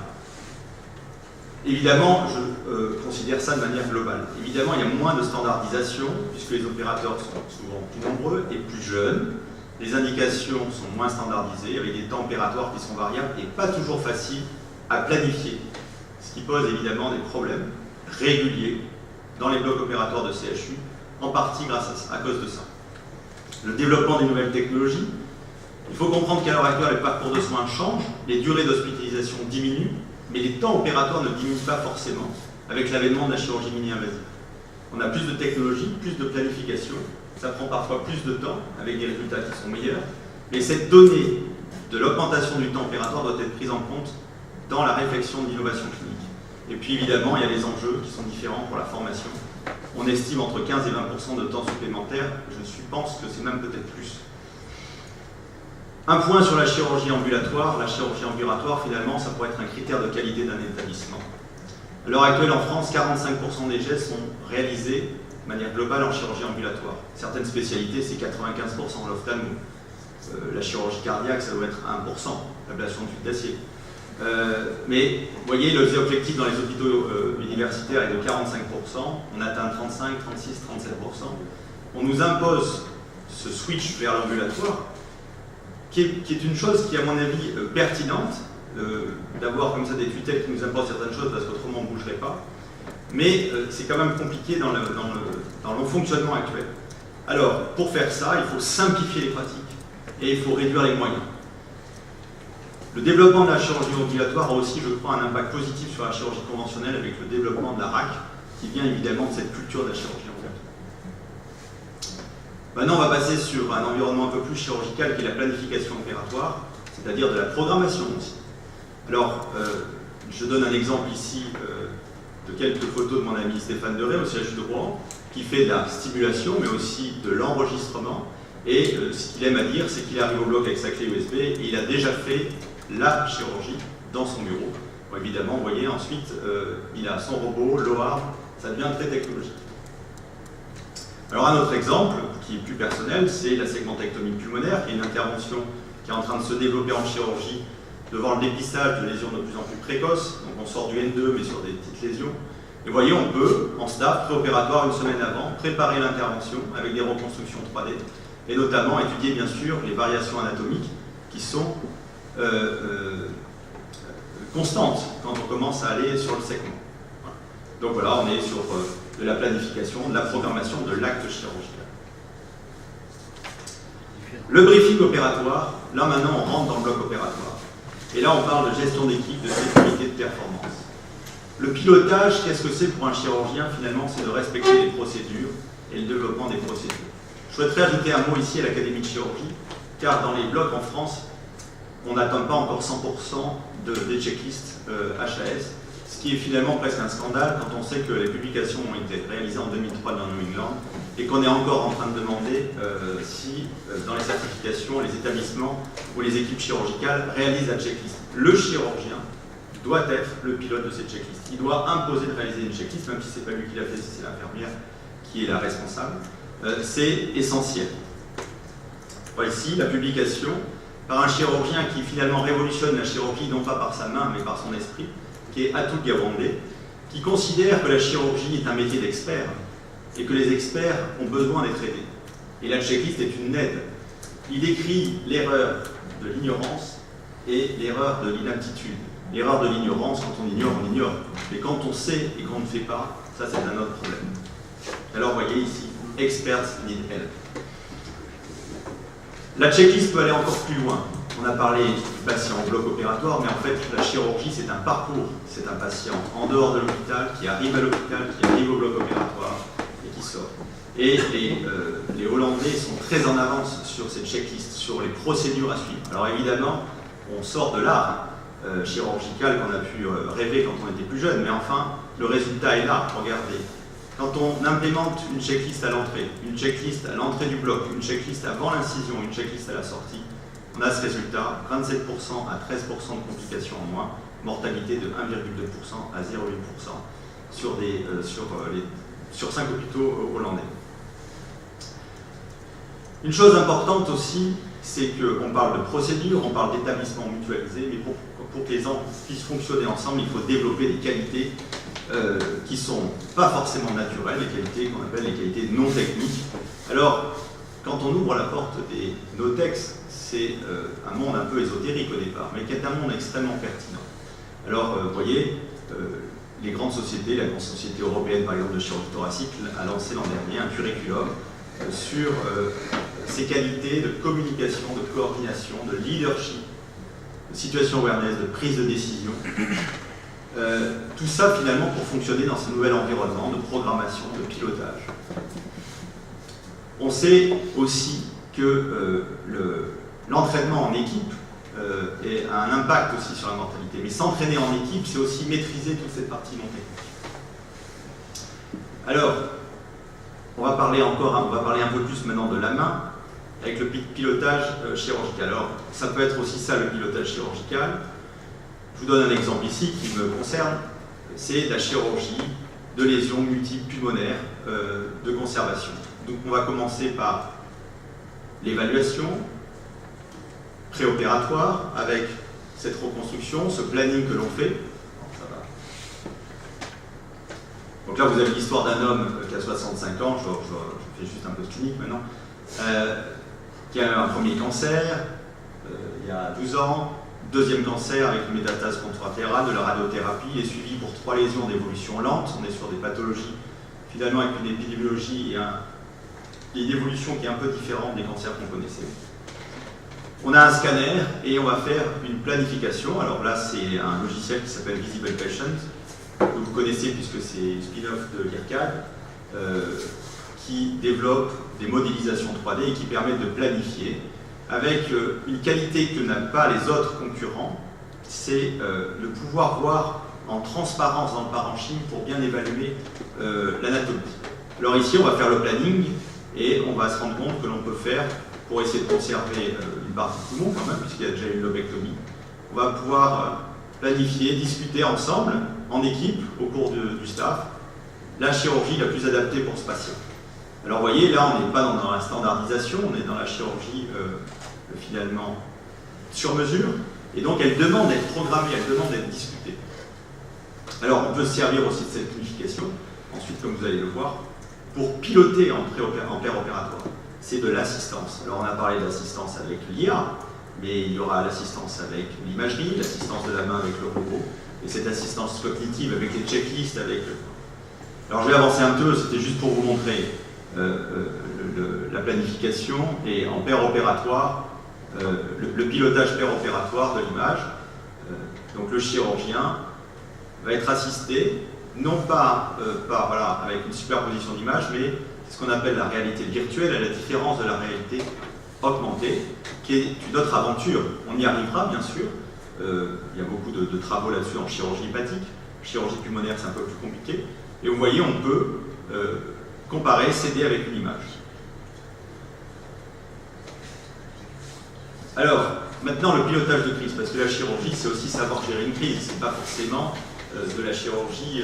Évidemment, je considère ça de manière globale. Évidemment, il y a moins de standardisation puisque les opérateurs sont souvent plus nombreux et plus jeunes. Les indications sont moins standardisées avec des temps opératoires qui sont variables et pas toujours faciles à planifier. Ce qui pose évidemment des problèmes réguliers dans les blocs opératoires de CHU, en partie à cause de ça. Le développement des nouvelles technologies. Il faut comprendre qu'à l'heure actuelle, les parcours de soins changent, les durées d'hospitalisation diminuent, mais les temps opératoires ne diminuent pas forcément avec l'avènement de la chirurgie mini-invasive. On a plus de technologie, plus de planification, ça prend parfois plus de temps avec des résultats qui sont meilleurs, mais cette donnée de l'augmentation du temps opératoire doit être prise en compte dans la réflexion de l'innovation clinique. Et puis évidemment, il y a des enjeux qui sont différents pour la formation. On estime entre 15 et 20% de temps supplémentaire, je pense que c'est même peut-être plus. Un point sur la chirurgie ambulatoire. La chirurgie ambulatoire, finalement, ça pourrait être un critère de qualité d'un établissement. À l'heure actuelle, en France, 45% des gestes sont réalisés de manière globale en chirurgie ambulatoire. Certaines spécialités, c'est 95% en l'ophtalmo. La chirurgie cardiaque, ça doit être 1%, l'ablation de tube d'acier. Mais vous voyez, les objectifs dans les hôpitaux universitaires est de 45%, on atteint 35, 36, 37%. On nous impose ce switch vers l'ambulatoire, qui est une chose qui est à mon avis pertinente, d'avoir comme ça des tutelles qui nous imposent certaines choses parce qu'autrement on ne bougerait pas. Mais c'est quand même compliqué dans le fonctionnement actuel. Alors, pour faire ça, il faut simplifier les pratiques et il faut réduire les moyens. Le développement de la chirurgie ambulatoire a aussi, je crois, un impact positif sur la chirurgie conventionnelle avec le développement de la RAC, qui vient évidemment de cette culture de la chirurgie ambulatoire. Maintenant, on va passer sur un environnement un peu plus chirurgical qui est la planification opératoire, c'est-à-dire de la programmation aussi. Alors, je donne un exemple ici de quelques photos de mon ami Stéphane Deray au CHU de Rouen, qui fait de la stimulation, mais aussi de l'enregistrement. Et ce qu'il aime à dire, c'est qu'il arrive au bloc avec sa clé USB et il a déjà fait la chirurgie dans son bureau. Bon, évidemment, vous voyez, ensuite, il a son robot, l'OAR, ça devient très technologique. Alors, un autre exemple, qui est plus personnel, c'est la segmentectomie pulmonaire, qui est une intervention qui est en train de se développer en chirurgie devant le dépistage de lésions de plus en plus précoces. Donc, on sort du N2, mais sur des petites lésions. Et vous voyez, on peut, en staff préopératoire, une semaine avant, préparer l'intervention avec des reconstructions 3D, et notamment étudier, bien sûr, les variations anatomiques qui sont constantes quand on commence à aller sur le segment. Voilà. Donc voilà, on est sur de la planification, de la programmation de l'acte chirurgical. Le briefing opératoire, là maintenant on rentre dans le bloc opératoire. Et là on parle de gestion d'équipe, de sécurité, de performance. Le pilotage, qu'est-ce que c'est pour un chirurgien finalement? C'est de respecter les procédures et le développement des procédures. Je souhaiterais ajouter un mot ici à l'Académie de chirurgie, car dans les blocs en France, on n'atteint pas encore 100% des checklists HAS, ce qui est finalement presque un scandale quand on sait que les publications ont été réalisées en 2003 dans New England et qu'on est encore en train de demander si dans les certifications, les établissements ou les équipes chirurgicales réalisent la checklist. Le chirurgien doit être le pilote de cette checklist. Il doit imposer de réaliser une checklist, même si ce n'est pas lui qui l'a fait, si c'est l'infirmière qui est la responsable. C'est essentiel. Voilà ici la publication par un chirurgien qui finalement révolutionne la chirurgie, non pas par sa main, mais par son esprit, qui est Atul Gawande, qui considère que la chirurgie est un métier d'expert et que les experts ont besoin d'être aidés. Et la checklist est une aide. Il décrit l'erreur de l'ignorance et l'erreur de l'inaptitude. L'erreur de l'ignorance, quand on ignore, on ignore. Mais quand on sait et qu'on ne fait pas, ça c'est un autre problème. Alors vous voyez ici, experts need help. La checklist peut aller encore plus loin. On a parlé du patient en bloc opératoire, mais en fait, la chirurgie, c'est un parcours. C'est un patient en dehors de l'hôpital, qui arrive à l'hôpital, qui arrive au bloc opératoire et qui sort. Et les Hollandais sont très en avance sur cette checklist, sur les procédures à suivre. Alors évidemment, on sort de l'art chirurgical qu'on a pu rêver quand on était plus jeune, mais enfin, le résultat est là. Regardez. Quand on implémente une checklist à l'entrée, une checklist à l'entrée du bloc, une checklist avant l'incision, une checklist à la sortie, on a ce résultat, 27% à 13% de complications en moins, mortalité de 1,2% à 0,8% sur 5 hôpitaux hollandais. Une chose importante aussi, c'est qu'on parle de procédure, on parle d'établissement mutualisé, mais pour que les enfants puissent fonctionner ensemble, il faut développer des qualités qui ne sont pas forcément naturelles, les qualités qu'on appelle les qualités non techniques. Alors, quand on ouvre la porte des NOTEX, c'est un monde un peu ésotérique au départ, mais qui est un monde extrêmement pertinent. Alors, vous voyez, les grandes sociétés, la grande société européenne par exemple de chirurgie thoracique a lancé l'an dernier un curriculum sur ces qualités de communication, de coordination, de leadership, de situation awareness, de prise de décision. Tout ça finalement pour fonctionner dans ce nouvel environnement de programmation, de pilotage. On sait aussi que l'entraînement en équipe a un impact aussi sur la mortalité. Mais s'entraîner en équipe, c'est aussi maîtriser toute cette partie non technique. Alors, on va parler un peu plus maintenant de la main, avec le pilotage chirurgical. Alors, ça peut être aussi ça le pilotage chirurgical. Je vous donne un exemple ici qui me concerne, c'est la chirurgie de lésions multiples pulmonaires de conservation. Donc on va commencer par l'évaluation préopératoire avec cette reconstruction, ce planning que l'on fait. Donc là vous avez l'histoire d'un homme qui a 65 ans, je fais juste un peu de clinique maintenant, qui a un premier cancer il y a 12 ans, deuxième cancer avec une métastase contralatérale, de la radiothérapie, il est suivi pour 3 lésions d'évolution lente. On est sur des pathologies finalement avec une épidémiologie et une évolution qui est un peu différente des cancers qu'on connaissait. On a un scanner et on va faire une planification. Alors là c'est un logiciel qui s'appelle Visible Patient, que vous connaissez puisque c'est une spin-off de l'IRCAD, qui développe des modélisations 3D et qui permet de planifier avec une qualité que n'ont pas les autres concurrents, c'est de pouvoir voir en transparence dans le parenchyme pour bien évaluer l'anatomie. Alors ici, on va faire le planning et on va se rendre compte que l'on peut faire, pour essayer de conserver une partie du poumon quand même, puisqu'il y a déjà une lobectomie, on va pouvoir planifier, discuter ensemble, en équipe, au cours du staff, la chirurgie la plus adaptée pour ce patient. Alors vous voyez, là on n'est pas dans la standardisation, on est dans la chirurgie finalement sur mesure, et donc elle demande d'être programmée, elle demande d'être discutée. Alors on peut se servir aussi de cette planification, ensuite comme vous allez le voir, pour piloter en péropératoire. C'est de l'assistance. Alors on a parlé d'assistance avec l'IA, mais il y aura l'assistance avec l'imagerie, l'assistance de la main avec le robot, et cette assistance cognitive avec les checklists, avec le... Alors je vais avancer un peu, c'était juste pour vous montrer la planification et en péropératoire, le pilotage péropératoire de l'image. Donc le chirurgien va être assisté, non pas voilà, avec une superposition d'images, mais ce qu'on appelle la réalité virtuelle, à la différence de la réalité augmentée, qui est une autre aventure. On y arrivera bien sûr, il y a beaucoup de travaux là-dessus en chirurgie hépatique, chirurgie pulmonaire c'est un peu plus compliqué, et vous voyez on peut comparer, s'aider avec une image. Alors, maintenant le pilotage de crise, parce que la chirurgie c'est aussi savoir gérer une crise, c'est pas forcément de la chirurgie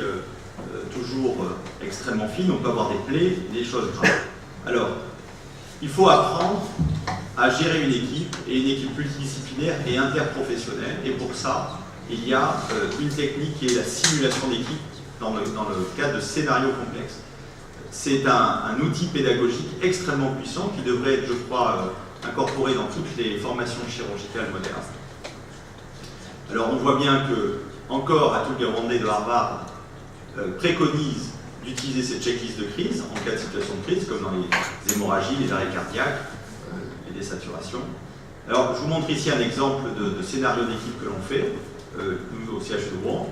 toujours extrêmement fine, on peut avoir des plaies, des choses graves. Alors, il faut apprendre à gérer une équipe, et une équipe multidisciplinaire et interprofessionnelle, et pour ça, il y a une technique qui est la simulation d'équipe dans le cadre de scénarios complexes. C'est un outil pédagogique extrêmement puissant qui devrait être, je crois, incorporé dans toutes les formations chirurgicales modernes. Alors on voit bien que, encore, à toutes les Rwandais de Harvard préconisent d'utiliser ces checklists de crise en cas de situation de crise, comme dans les hémorragies, les arrêts cardiaques, les désaturations. Alors je vous montre ici un exemple de scénario d'équipe que l'on fait, nous au CHU de Rouen.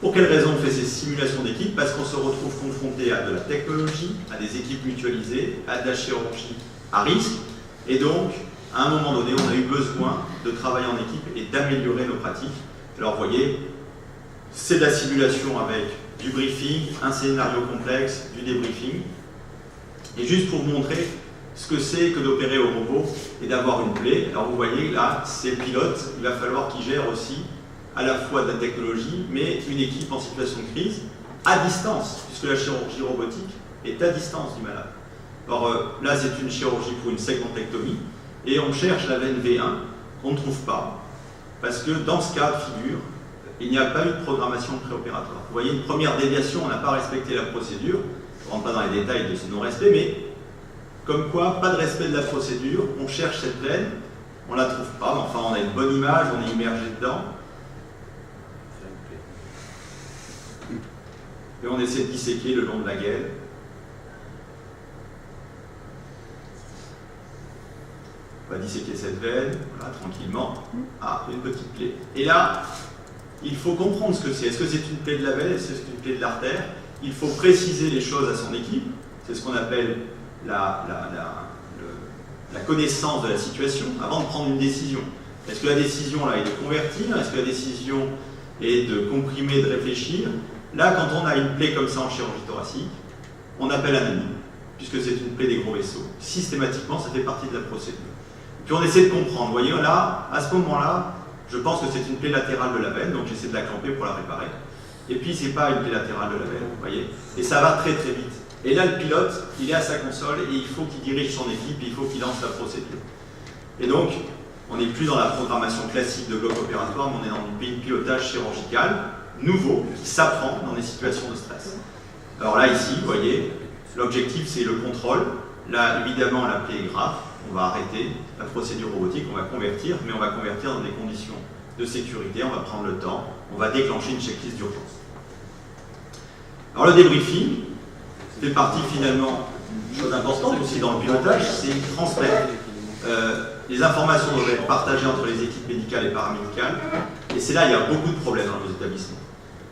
Pour quelles raisons on fait ces simulations d'équipe? Parce qu'on se retrouve confronté à de la technologie, à des équipes mutualisées, à de la chirurgie à risque, et donc, à un moment donné, on a eu besoin de travailler en équipe et d'améliorer nos pratiques. Alors, vous voyez, c'est de la simulation avec du briefing, un scénario complexe, du débriefing. Et juste pour vous montrer ce que c'est que d'opérer au robot et d'avoir une plaie. Alors vous voyez, là, c'est le pilote, il va falloir qu'il gère aussi à la fois de la technologie, mais une équipe en situation de crise, à distance, puisque la chirurgie robotique est à distance du malade. Alors là, c'est une chirurgie pour une segmentectomie, et on cherche la veine V1, qu'on ne trouve pas, parce que dans ce cas de figure, il n'y a pas eu de programmation préopératoire. Vous voyez, une première déviation, on n'a pas respecté la procédure, je ne rentre pas dans les détails de ce non-respect, mais comme quoi, pas de respect de la procédure, on cherche cette veine, on ne la trouve pas, mais enfin on a une bonne image, on est immergé dedans. Et on essaie de disséquer le long de la gaine. On va disséquer cette veine, voilà, tranquillement. Ah, une petite plaie. Et là, il faut comprendre ce que c'est. Est-ce que c'est une plaie de la veine? Est-ce que c'est une plaie de l'artère? Il faut préciser les choses à son équipe. C'est ce qu'on appelle la connaissance de la situation avant de prendre une décision. Est-ce que la décision là est de convertir? Est-ce que la décision est de comprimer, de réfléchir? Là, quand on a une plaie comme ça en chirurgie thoracique, on appelle un ami, puisque c'est une plaie des gros vaisseaux. Systématiquement, ça fait partie de la procédure. Puis on essaie de comprendre. Vous voyez, là, à ce moment-là, je pense que c'est une plaie latérale de la veine, donc j'essaie de la clamper pour la réparer. Et puis, c'est pas une plaie latérale de la veine, vous voyez. Et ça va très très vite. Et là, le pilote, il est à sa console et il faut qu'il dirige son équipe, et il faut qu'il lance la procédure. Et donc, on n'est plus dans la programmation classique de bloc opératoire, mais on est dans du pilotage chirurgical nouveau, qui s'apprend dans des situations de stress. Alors là, ici, vous voyez, l'objectif, c'est le contrôle. Là, évidemment, la plaie est grave. On va arrêter la procédure robotique, on va convertir, mais on va convertir dans des conditions de sécurité, on va prendre le temps, on va déclencher une checklist d'urgence. Alors le débriefing fait partie finalement d'une chose importante aussi dans le pilotage, c'est transmettre. Les informations doivent être partagées entre les équipes médicales et paramédicales, et c'est là il y a beaucoup de problèmes dans nos établissements.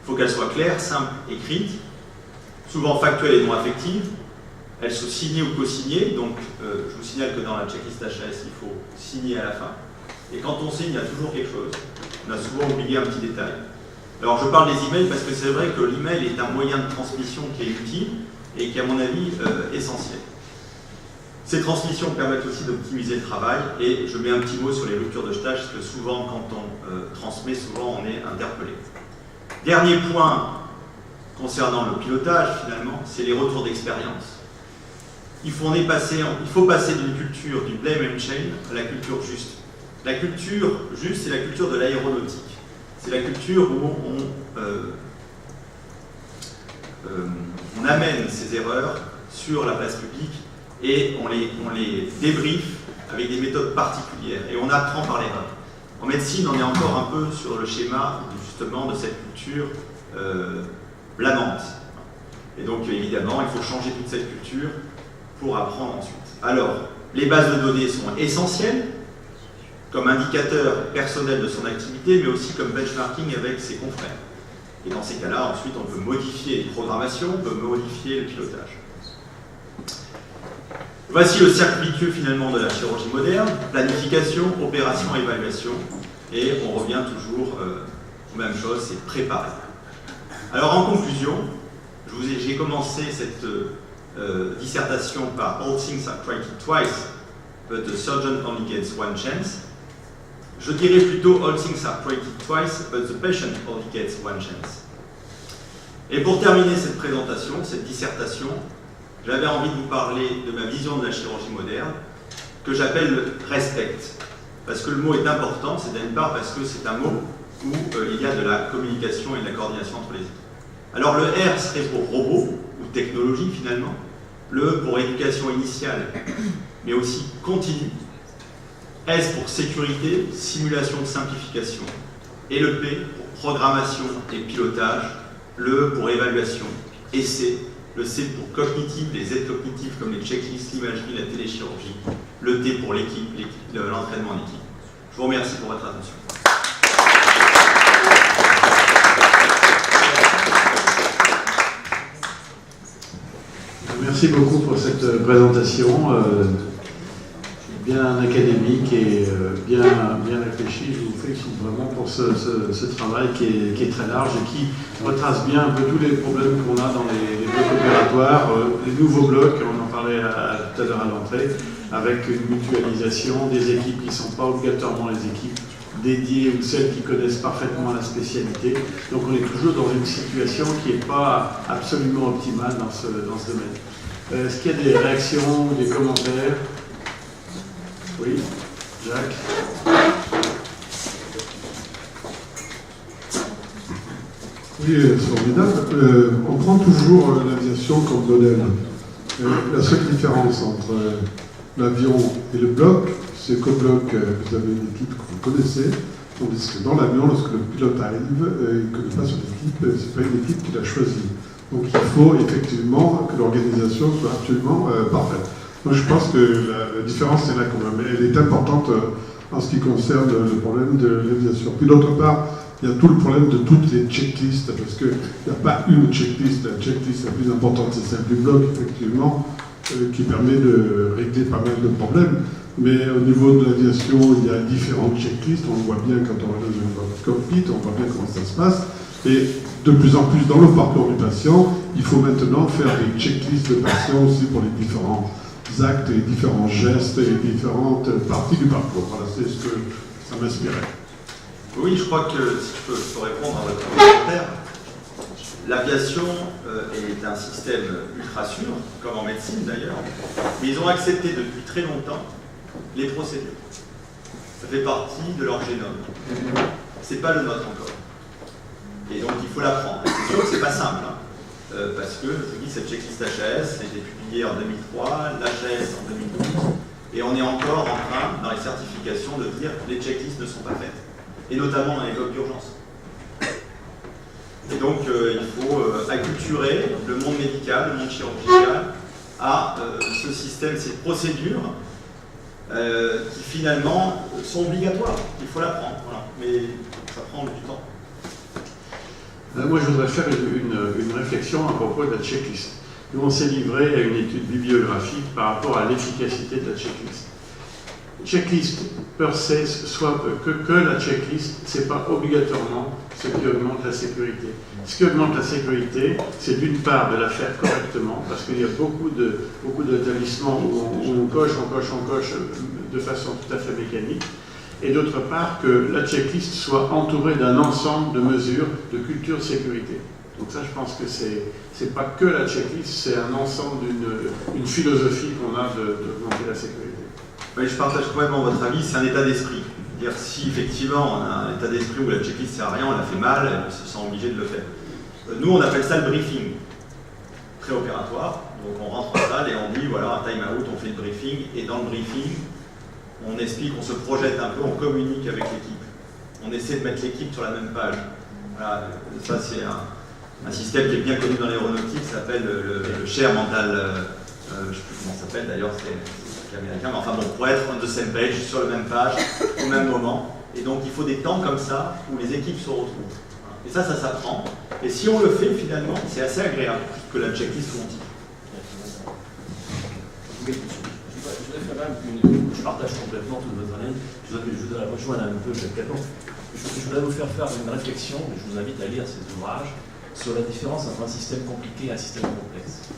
Il faut qu'elles soient claires, simples, écrites, souvent factuelles et non affectives. Elles sont signées ou co-signées, donc je vous signale que dans la checklist HAS, il faut signer à la fin. Et quand on signe, il y a toujours quelque chose. On a souvent oublié un petit détail. Alors je parle des emails parce que c'est vrai que l'email est un moyen de transmission qui est utile et qui est à mon avis essentiel. Ces transmissions permettent aussi d'optimiser le travail et je mets un petit mot sur les ruptures de stage parce que souvent quand on transmet, souvent on est interpellé. Dernier point concernant le pilotage finalement, c'est les retours d'expérience. Il faut passer d'une culture du blame and shame à la culture juste. La culture juste, c'est la culture de l'aéronautique. C'est la culture où on amène ces erreurs sur la place publique et on les débriefe avec des méthodes particulières et on apprend par l'erreur. En médecine, on est encore un peu sur le schéma justement de cette culture blâmante. Et donc évidemment, il faut changer toute cette culture pour apprendre ensuite. Alors, les bases de données sont essentielles comme indicateur personnel de son activité, mais aussi comme benchmarking avec ses confrères. Et dans ces cas-là, ensuite, on peut modifier les programmations, on peut modifier le pilotage. Voici le cercle vicieux finalement de la chirurgie moderne, planification, opération, évaluation, et on revient toujours aux mêmes choses, c'est préparer. Alors en conclusion, j'ai commencé cette dissertation par All things are tried twice, but the surgeon only gets one chance. Je dirais plutôt All things are tried twice, but the patient only gets one chance. Et pour terminer cette présentation, cette dissertation, j'avais envie de vous parler de ma vision de la chirurgie moderne, que j'appelle le respect. Parce que le mot est important, c'est d'une part parce que c'est un mot où il y a de la communication et de la coordination entre les équipes. Alors le R serait pour robot, ou technologie finalement, le E pour éducation initiale, mais aussi continue, S pour sécurité, simulation de simplification, et le P pour programmation et pilotage, le E pour évaluation, essai, le C pour cognitive, les aides cognitives comme les checklists, l'imagerie, la téléchirurgie, le T pour l'équipe, l'entraînement en équipe. Je vous remercie pour votre attention. Merci beaucoup pour cette présentation bien académique et bien réfléchie. Je vous félicite vraiment pour ce travail qui est très large et qui retrace bien un peu tous les problèmes qu'on a dans les blocs opératoires, les nouveaux blocs, on en parle parlait tout à l'heure à l'entrée, avec une mutualisation des équipes qui ne sont pas obligatoirement les équipes dédiées ou celles qui connaissent parfaitement la spécialité. Donc on est toujours dans une situation qui n'est pas absolument optimale dans ce domaine. Est-ce qu'il y a des réactions, des commentaires? Oui, Jacques? Oui, c'est formidable. On prend toujours l'aviation comme modèle. La seule différence entre l'avion et le bloc, c'est qu'au bloc, vous avez une équipe que vous connaissez, tandis que dans l'avion, lorsque le pilote arrive, il ne connaît pas son équipe, ce n'est pas une équipe qu'il a choisie. Donc il faut effectivement que l'organisation soit absolument parfaite. Donc je pense que la différence est là quand même. Elle est importante en ce qui concerne le problème de l'aviation. Puis d'autre part, il y a tout le problème de toutes les checklists, parce qu'il n'y a pas une checklist. La checklist la plus importante, c'est celle du bloc, effectivement, qui permet de régler pas mal de problèmes. Mais au niveau de l'aviation, il y a différentes checklists. On le voit bien quand on va dans une cockpit, on voit bien comment ça se passe. Et de plus en plus, dans le parcours du patient, il faut maintenant faire des checklists de patients aussi pour les différents actes, les différents gestes et les différentes parties du parcours. Voilà, c'est ce que ça m'inspirait. Oui, je crois que, si je peux répondre à votre commentaire, l'aviation est un système ultra sûr, comme en médecine d'ailleurs, mais ils ont accepté depuis très longtemps les procédures. Ça fait partie de leur génome. C'est pas le nôtre encore. Et donc il faut l'apprendre. C'est sûr que c'est pas simple, hein, parce que, je vous dis, cette checklist HAS a été publiée en 2003, l'HAS en 2012, et on est encore en train, dans les certifications, de dire que les checklists ne sont pas faites, et notamment dans les blocs d'urgence. Et donc il faut acculturer le monde médical, le monde chirurgical, à ce système, ces procédures qui finalement sont obligatoires. Il faut l'apprendre, voilà. Mais ça prend du temps. Moi, je voudrais faire une réflexion à propos de la checklist. Nous, on s'est livré à une étude bibliographique par rapport à l'efficacité de la checklist. Checklist per se, soit que la checklist, ce n'est pas obligatoirement ce qui augmente la sécurité. Ce qui augmente la sécurité, c'est d'une part de la faire correctement, parce qu'il y a beaucoup d'établissements où on coche de façon tout à fait mécanique, et d'autre part que la checklist soit entourée d'un ensemble de mesures de culture sécurité. Donc ça, je pense que c'est pas que la checklist, c'est un ensemble d'une philosophie qu'on a d'augmenter la sécurité. Oui, je partage complètement votre avis, c'est un état d'esprit. C'est-à-dire si effectivement on a un état d'esprit où la checklist sert à rien, on la fait mal, on se sent obligé de le faire. Nous, on appelle ça le briefing préopératoire. Donc on rentre en salle et on dit voilà, un time out, on fait le briefing, et dans le briefing, on explique, on se projette un peu, on communique avec l'équipe. On essaie de mettre l'équipe sur la même page. Voilà, ça c'est un système qui est bien connu dans l'aéronautique, ça s'appelle le share mental, je ne sais plus comment ça s'appelle d'ailleurs, c'est américain, mais enfin bon, pour être on the same page, sur la même page, au même moment. Et donc il faut des temps comme ça où les équipes se retrouvent. Et ça s'apprend. Et si on le fait finalement, c'est assez agréable que la checklist fonte. Je partage complètement toute votre analyse. Je voudrais rejoindre un peu Jacques Caton. Je voudrais vous faire une réflexion, et je vous invite à lire ces ouvrages, sur la différence entre un système compliqué et un système complexe.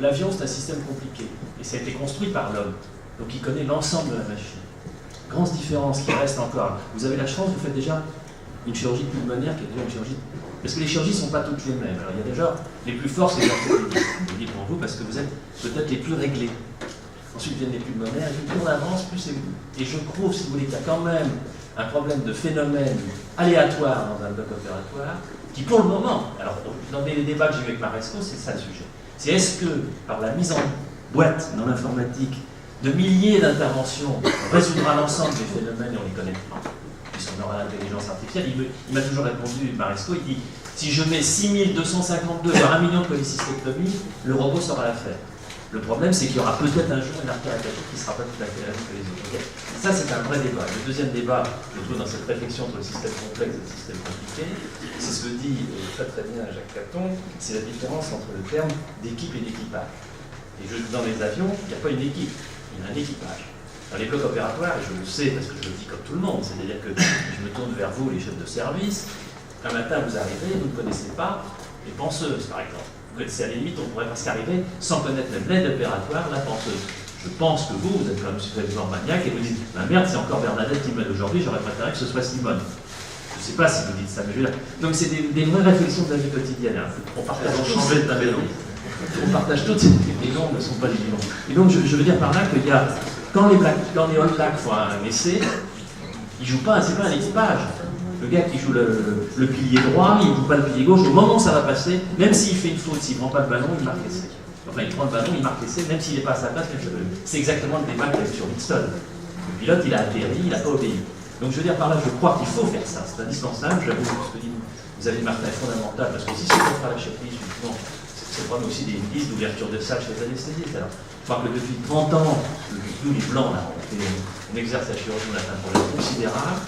L'avion, c'est un système compliqué, et ça a été construit par l'homme, donc il connaît l'ensemble de la machine. Grande différence qui reste encore. Vous avez la chance, vous faites déjà une chirurgie pulmonaire qui est déjà une chirurgie. Parce que les chirurgies ne sont pas toutes les mêmes. Alors il y a déjà les plus forts, c'est les orthopédiques. Je le dis pour vous parce que vous êtes peut-être les plus réglés. Ensuite viennent les pulmonaires, et plus on avance, plus c'est vous. Et je trouve, si vous voulez, qu'il y a quand même un problème de phénomène aléatoire dans un bloc opératoire, qui pour le moment, alors dans les débats que j'ai eu avec Maresco, c'est ça le sujet. C'est est-ce que, par la mise en boîte dans l'informatique de milliers d'interventions, on résoudra l'ensemble des phénomènes et on les connaît pas, puisqu'on aura l'intelligence artificielle. Il m'a toujours répondu, Maresco, il dit, si je mets 6252 par 1 million de cholécystectomies, le robot saura la faire. Le problème, c'est qu'il y aura peut-être un jour une artère hépatique qui ne sera pas tout à fait la même que les autres. Okay, ça, c'est un vrai débat. Le deuxième débat, je trouve, dans cette réflexion entre le système complexe et le système compliqué, c'est ce que dit très très bien Jacques Caton, c'est la différence entre le terme d'équipe et d'équipage. Et dans les avions, il n'y a pas une équipe, il y a un équipage. Dans les blocs opératoires, et je le sais parce que je le dis comme tout le monde, c'est-à-dire que je me tourne vers vous, les chefs de service, un matin vous arrivez, vous ne connaissez pas les penseuses, par exemple. Vous à la limite, on pourrait presque arriver, sans connaître même l'aide opératoire, la penseuse. Je pense que vous êtes quand même suffisamment maniaque et vous dites, bah merde, c'est encore Bernadette qui m'aide aujourd'hui, j'aurais préféré que ce soit Simone. Je ne sais pas si vous dites ça, mais je veux dire. Donc c'est des vraies réflexions de la vie quotidienne. Hein. On partage changer de ta maison. On partage toutes, les noms ne sont pas les noms. Et donc je veux dire par là qu'il y a, quand les All Blacks font un essai, ils ne jouent pas, c'est pas un équipage. Le gars qui joue le pilier droit, il ne joue pas le pilier gauche, au moment où ça va passer, même s'il fait une faute, s'il ne prend pas le ballon, il marque l'essai. Enfin, il prend le ballon, il marque l'essai, même s'il n'est pas à sa place. C'est exactement le débat qu'il y a eu sur Winston. Le pilote, il a atterri, il n'a pas obéi. Donc je veux dire par là, je crois qu'il faut faire ça, c'est indispensable. J'avoue que ce que vous avez marqué fondamental, parce que si c'est pour faire la checklist, justement, c'est vraiment aussi des listes d'ouverture de salle chez les anesthésistes. Alors, je crois que depuis 30 ans, nous les blancs, là, on exerce la chirurgie, on a fait un problème considérable,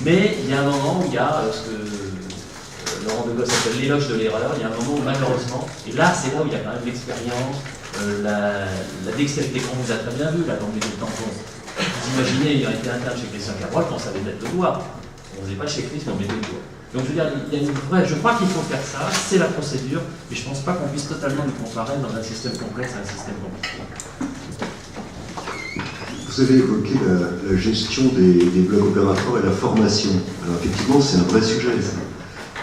mais il y a un moment où il y a ce que Laurent de Gosse appelle l'éloge de l'erreur, il y a un moment où malheureusement, et là c'est là où il y a quand même l'expérience, la dextérité qu'on vous a très bien vu, là, dans les tampons. Vous imaginez, il a été interne chez Christian Cabrol, qu'on savait mettre le doigt. On ne faisait pas chez Chris, mais on mettait le doigt. Donc je veux dire, il y a une vraie. Je crois qu'il faut faire ça, c'est la procédure, mais je ne pense pas qu'on puisse totalement le comparer dans un système complexe à un système compliqué. Vous avez évoqué la gestion des blocs opératoires et la formation. Alors effectivement, c'est un vrai sujet. Ça.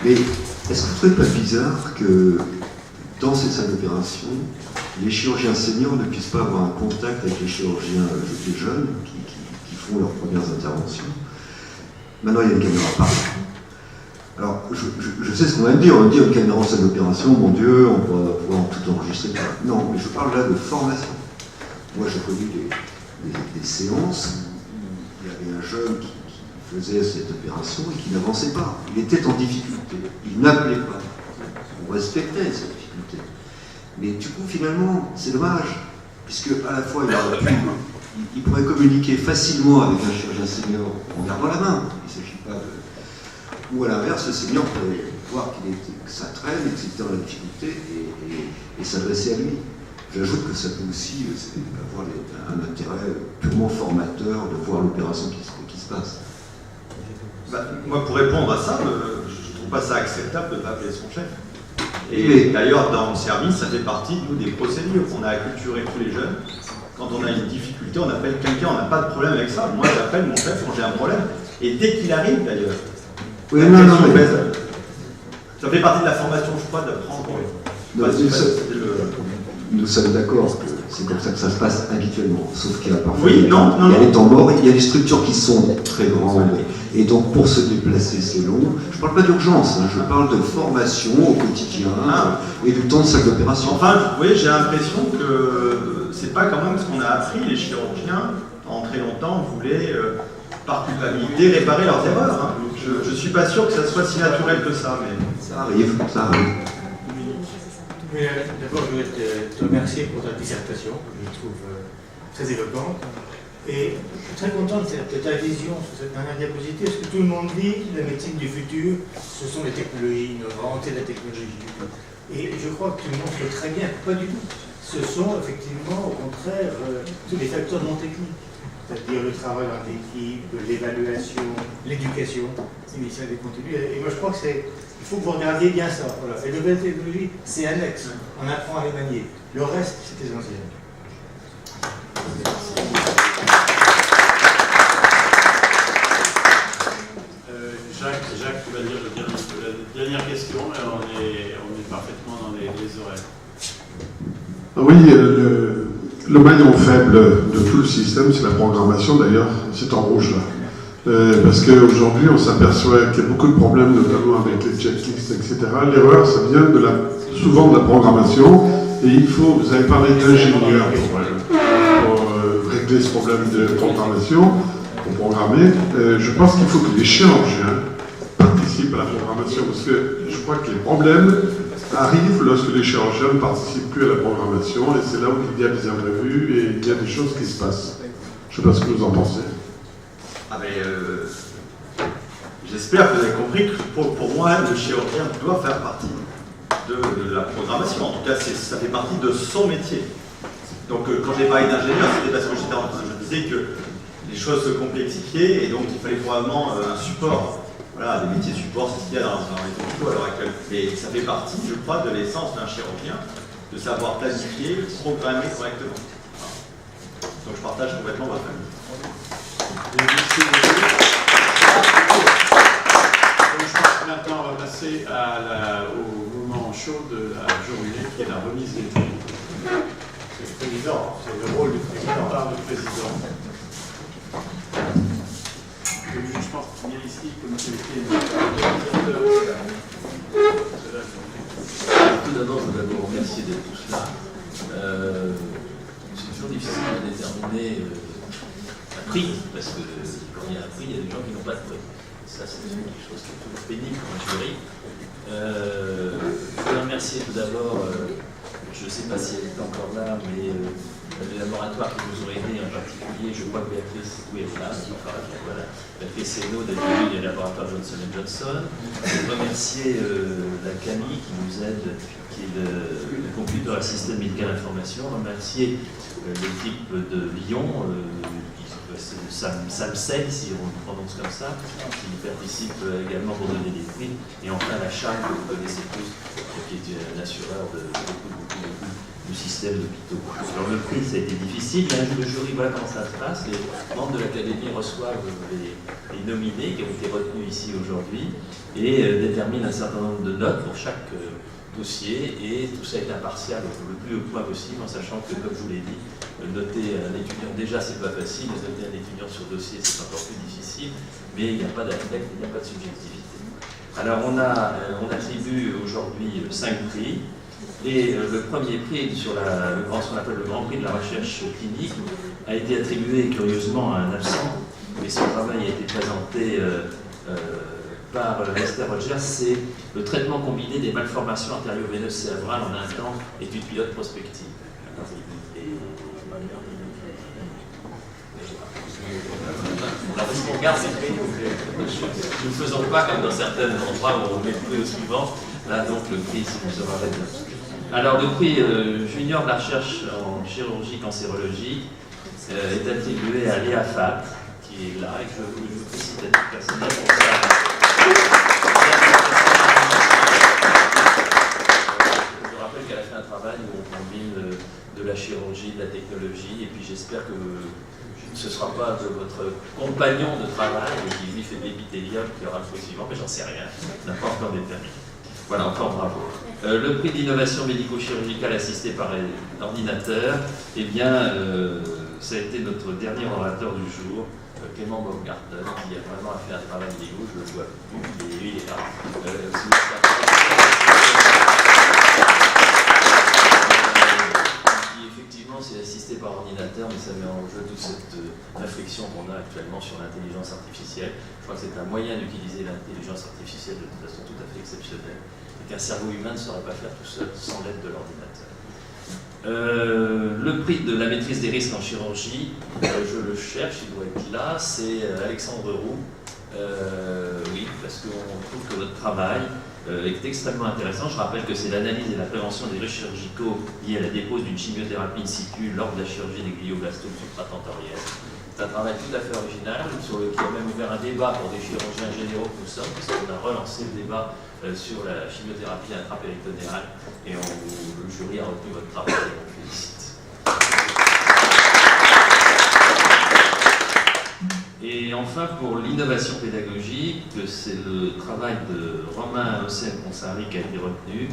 Mais est-ce que vous ne trouvez pas bizarre que dans cette salle d'opération, les chirurgiens seniors ne puissent pas avoir un contact avec les chirurgiens plus jeunes qui font leurs premières interventions? Maintenant, il y a une caméra partout. Alors, je sais ce qu'on va me dire. On va me dire une caméra en salle d'opération, mon Dieu, on va pouvoir tout enregistrer. Non, mais je parle là de formation. Moi, j'ai connu des séances où il y avait un jeune qui faisait cette opération et qui n'avançait pas. Il était en difficulté. Il n'appelait pas. On respectait cette difficulté. Mais du coup, finalement, c'est dommage, puisque à la fois, il pourrait communiquer facilement avec un chirurgien senior en gardant la main. Il ne s'agit pas de... Ou à l'inverse, le senior pourrait voir que ça traîne, et que c'était dans la difficulté, et s'adresser à lui. J'ajoute que ça peut aussi avoir un intérêt purement formateur de voir l'opération qui se passe. Bah, moi, pour répondre à ça, je ne trouve pas ça acceptable de ne pas appeler son chef. Et d'ailleurs, dans le service, ça fait partie, nous, des procédures. On a acculturé tous les jeunes. Quand on a une difficulté, on appelle quelqu'un, on n'a pas de problème avec ça. Moi, j'appelle mon chef quand j'ai un problème. Et dès qu'il arrive, d'ailleurs, ça fait partie de la formation, je crois, d'apprendre. Nous sommes d'accord que c'est comme ça que ça se passe habituellement, sauf qu'il y a parfois il y a des temps morts, il y a des structures qui sont très grandes, et donc pour se déplacer c'est long. Je ne parle pas d'urgence, hein, je parle de formation au quotidien et du temps de salle d'opération. Enfin, vous voyez, j'ai l'impression que c'est pas quand même ce qu'on a appris. Les chirurgiens, pendant très longtemps, voulaient, par culpabilité, réparer leurs erreurs. Hein. Je ne suis pas sûr que ça soit si naturel que ça, mais ça arrive, ça arrive. D'abord, je voudrais te remercier pour ta dissertation, que je trouve très éloquente. Et je suis très content de ta vision sur cette dernière diapositive, parce que tout le monde dit que la médecine du futur, ce sont les technologies innovantes et la technologie. Et je crois que tu montres très bien, pas du tout. Ce sont effectivement, au contraire, tous les facteurs non techniques. C'est-à-dire le travail en équipe, l'évaluation, l'éducation initiale des contenus. Et moi, je crois que il faut que vous regardiez bien ça. Voilà. Et de nouvelles technologies, c'est annexe. On apprend à les manier. Le reste, c'est essentiel. Jacques, tu vas dire la dernière question, et on est parfaitement dans les horaires. Oui, le maillon faible de tout le système, c'est la programmation d'ailleurs, c'est en rouge là. Parce qu'aujourd'hui, on s'aperçoit qu'il y a beaucoup de problèmes, notamment avec les checklists, etc. L'erreur, ça vient souvent de la programmation, et il faut, vous avez parlé d'ingénieurs pour régler ce problème de programmation, pour programmer. Je pense qu'il faut que les chirurgiens participent à la programmation, parce que je crois que les problèmes arrivent lorsque les chirurgiens ne participent plus à la programmation, et c'est là où il y a des imprévus et il y a des choses qui se passent. Je ne sais pas ce que vous en pensez. J'espère que vous avez compris que pour moi, le chirurgien doit faire partie de la programmation. En tout cas, ça fait partie de son métier. Donc, quand j'ai parlé d'ingénieur, c'était parce que je disais que les choses se complexifiaient et donc il fallait probablement un support voilà, les métiers support, c'est ce qu'il y a dans les hôpitaux à l'heure actuelle. Mais ça fait partie, je crois, de l'essence d'un chirurgien, de savoir planifier, programmer correctement. Voilà. Donc je partage complètement votre avis. Merci beaucoup. Donc, je pense que maintenant on va passer au moment chaud de la journée, qui est la remise des prix. C'est le président, c'est le rôle du président. Par le président. Je pense qu'il vient ici comme quelqu'un Tout d'abord, je voudrais vous remercier d'être tous là. C'est toujours difficile de déterminer un prix, parce que quand il y a un prix, il y a des gens qui n'ont pas de prix. Ça, c'est quelque chose qui est toujours pénible pour un jury. Je voudrais remercier tout d'abord, je ne sais pas si elle est encore là, mais les laboratoires qui nous ont aidés, en particulier, je crois que Béatrice, oui, elle est là, voilà, Béatrice Hénaud d'être venue des laboratoires Johnson & Johnson. Je veux remercier la CAMI qui nous aide, qui est le Computer Assisted Medical Information, remercier l'équipe de Lyon, SAMSEL, si on le prononce comme ça, qui participe également pour donner des prix, et enfin la CHAM, que vous connaissez tous, qui est un assureur de beaucoup du système d'hôpitaux. Alors le prix, ça a été difficile, le jury, voilà comment ça se passe, les membres de l'Académie reçoivent les nominés qui ont été retenus ici aujourd'hui, et déterminent un certain nombre de notes pour chaque dossier, et tout ça est impartial le plus haut point possible, en sachant que, comme je vous l'ai dit, noter un étudiant, déjà c'est pas facile, noter un étudiant sur dossier c'est encore plus difficile, mais il n'y a pas d'affect, il n'y a pas de subjectivité. Alors on attribue aujourd'hui 5 prix, et le premier prix sur ce qu'on appelle le grand prix de la recherche clinique a été attribué curieusement à un absent, mais son travail a été présenté par Esther Rogers, c'est le traitement combiné des malformations artério-veineuses cérébrales en un temps, étude pilote prospective. Alors, parce qu'on regarde ces prix, nous ne faisons pas comme dans certains endroits où on met le prix au suivant. Là, donc, le prix, c'est pour savoir être. Alors, le prix junior de la recherche en chirurgie cancérologie est attribué à Léa Fat, qui est là, et je vous félicite à titre personnel pour ça. Je rappelle qu'elle a fait un travail où on combine de la chirurgie, de la technologie, et puis j'espère que ce ne sera pas de votre compagnon de travail qui lui fait de l'épithélium qui aura le prix suivant, mais j'en sais rien, n'a pas encore déterminé. Voilà, encore bravo. Le prix d'innovation médico-chirurgicale assisté par ordinateur, eh bien, ça a été notre dernier orateur du jour, Clément Baumgarten, qui a vraiment fait un travail d'égo, je le vois plus, et lui il est là. Effectivement, c'est assisté par ordinateur, mais ça met en jeu toute cette réflexion qu'on a actuellement sur l'intelligence artificielle. Je crois que c'est un moyen d'utiliser l'intelligence artificielle de façon tout à fait exceptionnelle, et qu'un cerveau humain ne saurait pas faire tout seul sans l'aide de l'ordinateur. Le prix de la maîtrise des risques en chirurgie, je le cherche, il doit être là, c'est Alexandre Roux. Oui, parce qu'on trouve que votre travail est extrêmement intéressant. Je rappelle que c'est l'analyse et la prévention des risques chirurgicaux liés à la dépose d'une chimiothérapie in situ lors de la chirurgie des glioblastomes supratentoriels. C'est un travail tout à fait original, sur lequel a même ouvert un débat pour des chirurgiens généraux que nous sommes, parce qu'on a relancé le débat sur la chimiothérapie intrapéritonéale, et le jury a retenu votre travail et on vous félicite. Et enfin, pour l'innovation pédagogique, c'est le travail de Romain Hossein-Consari qui a été retenu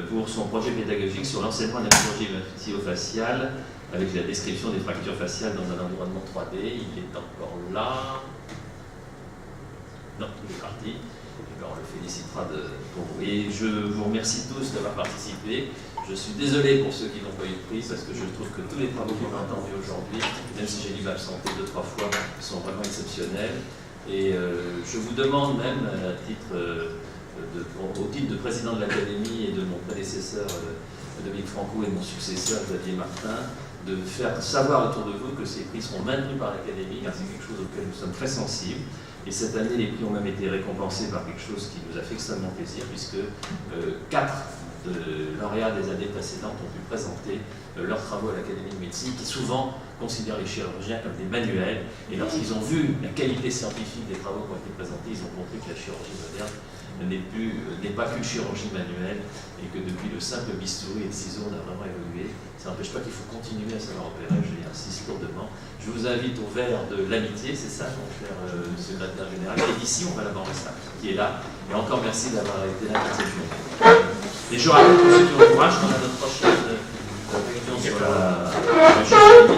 pour son projet pédagogique sur l'enseignement de la chirurgie maxillofaciale avec la description des fractures faciales dans un environnement 3D. Il est encore là. Non, il est parti. Alors, on le félicitera pour vous. Et je vous remercie tous d'avoir participé. Je suis désolé pour ceux qui n'ont pas eu de prix, parce que je trouve que tous les travaux qu'on a entendus aujourd'hui, même si j'ai dû m'absenter 2-3 fois, sont vraiment exceptionnels. Et je vous demande même, à titre, au titre de président de l'Académie et de mon prédécesseur Dominique Franco et de mon successeur Xavier Martin, de faire savoir autour de vous que ces prix seront maintenus par l'Académie, car c'est quelque chose auquel nous sommes très sensibles. Et cette année, les prix ont même été récompensés par quelque chose qui nous a fait extrêmement plaisir, puisque 4 de lauréats des années précédentes ont pu présenter leurs travaux à l'Académie de médecine, qui souvent considèrent les chirurgiens comme des manuels, et lorsqu'ils ont vu la qualité scientifique des travaux qui ont été présentés, ils ont compris que la chirurgie moderne n'est pas qu'une chirurgie manuelle, et que depuis le simple bistouri et le ciseau, on a vraiment évolué. Ça n'empêche pas qu'il faut continuer à savoir opérer, j'y insiste lourdement. Je vous invite au verre de l'amitié, c'est ça, mon cher secrétaire général, et d'ici, on va l'avoir ça, qui est là. Et encore merci d'avoir été là pour cette journée. Et je rappelle pour ceux qui ont le courage qu'on a notre prochaine réunion sur la chirurgie